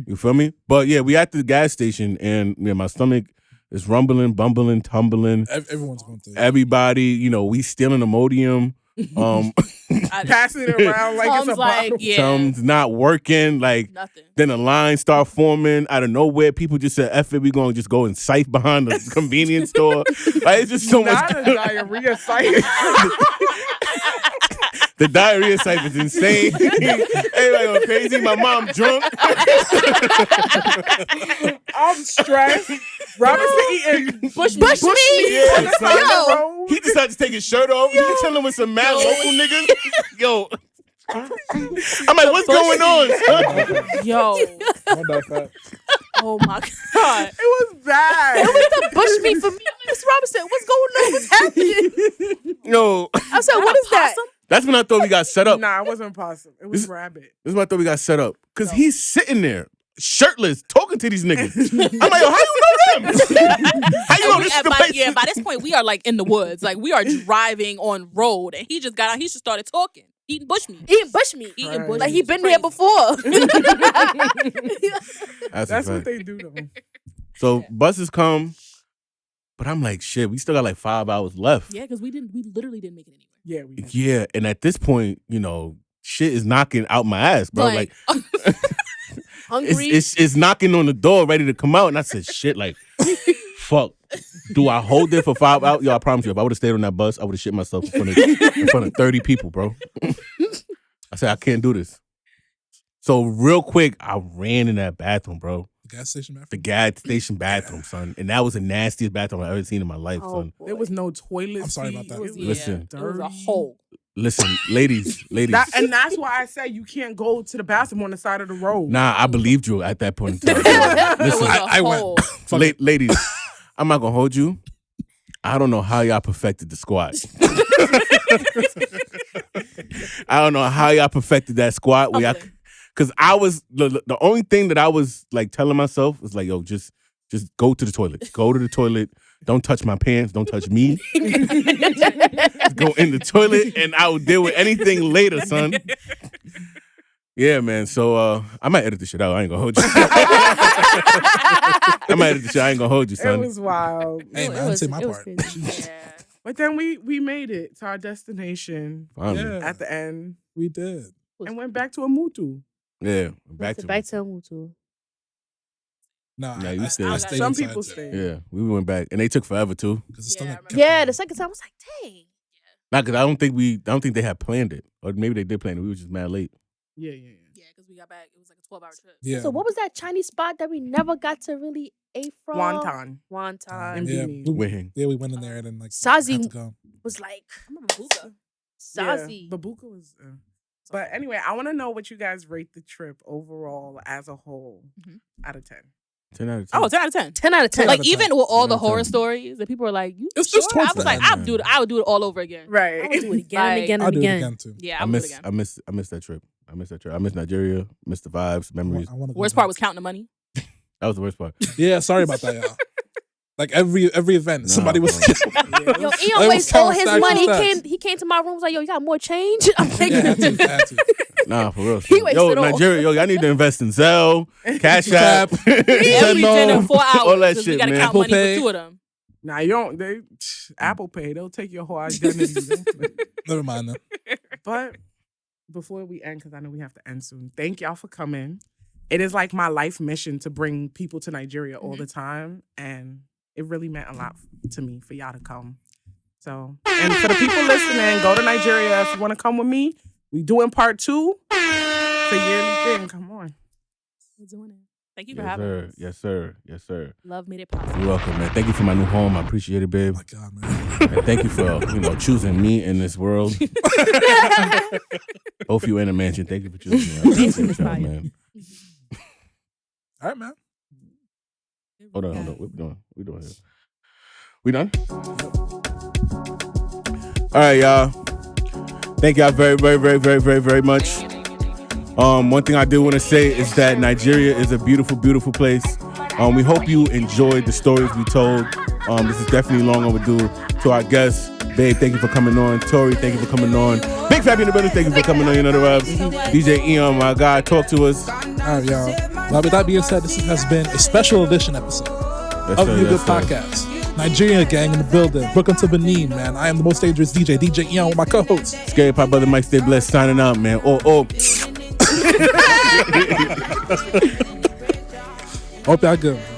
You feel me? But yeah, we at the gas station, and yeah, my stomach is rumbling, bumbling, tumbling. Everyone's going through it. Everybody, you know, we stealing Imodium. Passing it around like it's a Tom's like, bottle. yeah, Some's not working. Like nothing. then a line start forming out of nowhere. People just said, "F it, we gonna just go and scythe behind the convenience store." Like it's just so much. Not a diarrhea site. The diarrhea site was insane. Everybody going crazy. My mom drunk. I'm stressed. Robinson eating Bush meat Yeah, on the son. side of the road. He decided to take his shirt off. He was chilling with some mad local niggas. Yo. I'm like, what's going on, son? Yo. Not that fat. Oh my God. It was bad. The bush meat for me. Miss Robinson, what's going on? What's happening? Yo. I said, what is that? That's when I thought we got set up. Nah, it wasn't possum. It was This- rabbit. This is when I thought we got set up. Because he's sitting there, shirtless, talking to these niggas. I'm like, yo, how you know them? How you know this is the place? By this point, we are like in the woods. Like we are driving on road, and he just got out. He just started talking, eating bush meat. Eating bush meat. Eating Right. bush Like meat. he been Crazy. there before. That's That's a what fact. they do though. So buses come, but I'm like, shit, we still got like 5 hours left. Yeah, because we literally didn't make it anywhere. Yeah, we had Yeah, and at this point, you know, shit is knocking out my ass, bro. Like Hungry. it's knocking on the door, ready to come out, and I said, shit, like, fuck. Do I hold it for 5 hours? Yo, I promise you, if I would have stayed on that bus, I would have shit myself in front of 30 people, bro. I said, I can't do this. So real quick, I ran in that bathroom, bro. The gas station bathroom. The gas station bathroom, son. And that was the nastiest bathroom I've ever seen in my life, Oh, son. boy. There was no toilet. I'm sorry seat. about that. It was Listen. It was a dirty. hole. Listen, ladies. And that's why I said you can't go to the bathroom on the side of the road. Nah, I believed you at that point in time. It Listen, was a I went. hole. Fuck it. ladies, I'm not gonna hold you. I don't know how y'all perfected the squat. I don't know how y'all perfected that squat. Because I was the only thing that I was like telling myself was like, yo, just go to the toilet. Go to the toilet. Don't touch my pants. Don't touch me. Just go in the toilet, and I will deal with anything later, son. Yeah, man. So I might edit this shit out. I ain't gonna hold you. I might edit this shit. I ain't gonna hold you, It son. was wild. Hey, man, I didn't say my part. crazy. Yeah. But then we made it to our destination Finally. Yeah. at the end We did. and went back to Amutu. Yeah. Back to Back to Mutu. Nah, Nah, you I stayed. stayed Some inside people too. stayed. Yeah. We went back, and they took forever too. Because the Yeah, I stomach. remember. Yeah, the second time I was like, dang. Not because I don't think they had planned it, or maybe they did plan it. We were just mad late. Yeah. Yeah, because we got back. It was like a 12-hour trip. Yeah. So what was that Chinese spot that we never got to really eat from? Wonton. Wonton. Yeah, Beanie. We went in there and then like Sazi had to go. was like I remember Buka. Sazi. Yeah, Babuka was. But anyway, I want to know what you guys rate the trip overall as a whole out of 10. 10 out of 10. Oh, 10 out of 10. 10 out of 10. Like, even with all 10 the out of horror 10. stories that people are like, you It's sure? just towards I was the like, end, I would do it all over again. Right. I would do it again and Like, again I'll and do it again. again too. Yeah, I I would do it miss again. that trip. I miss that trip. I miss Nigeria. Miss the vibes, memories. I wanna go Worst back. part was counting the money. That was the worst part. Yeah, sorry about that, y'all. Like every event, Nah, somebody was. bro. Yo, he That always was stole kinda his stacks money. and He came to my room was like, yo, you got more change? I'm Yeah, taking I had it. to, I had to. Nah, for real. He wasted Yo, all. Nigeria, yo, y'all need to invest in Zelle, Cash App, Every Venmo, dinner 4 hours. all that 'cause shit, we gotta man. count Apple money Pay. for 2 of them. Now you don't. They Apple Pay. They'll take your whole identity. Don't play. Never mind then. But before we end, because I know we have to end soon, thank y'all for coming. It is like my life mission to bring people to Nigeria all the time. And it really meant a lot to me for y'all to come. So, and for the people listening, go to Nigeria if you want to come with me. We doing part 2. It's a yearly thing. Come on. We're doing it. Thank you for Yes, having sir. us. Yes, sir. Yes, sir. Love made it possible. You're welcome, man. Thank you for my new home. I appreciate it, babe. Oh my God, man. And thank you for choosing me in this world. Both you and a mansion. Thank you for choosing me. I appreciate y'all, man. All right, man. Hold on. What we doing here? We done? All right, y'all. Thank y'all very, very, very, very, very, very much. One thing I do want to say is that Nigeria is a beautiful, beautiful place. We hope you enjoyed the stories we told. This is definitely long overdue. To our guests, babe, thank you for coming on. Tori, thank you for coming on. Big Fabby in the building, thank you for coming on. You know the rubs. DJ Eon, my guy, talk to us. All right, y'all. Well, with that being said, this has been a special edition episode Yes, of sir, the Good yes, sir. Podcast. Nigeria gang in the building. Brooklyn to Benin, man. I am the most dangerous DJ Eon with my co-host. Scary Pop Brother Mike StayBlessed signing out, man. Oh. Hope y'all good, man.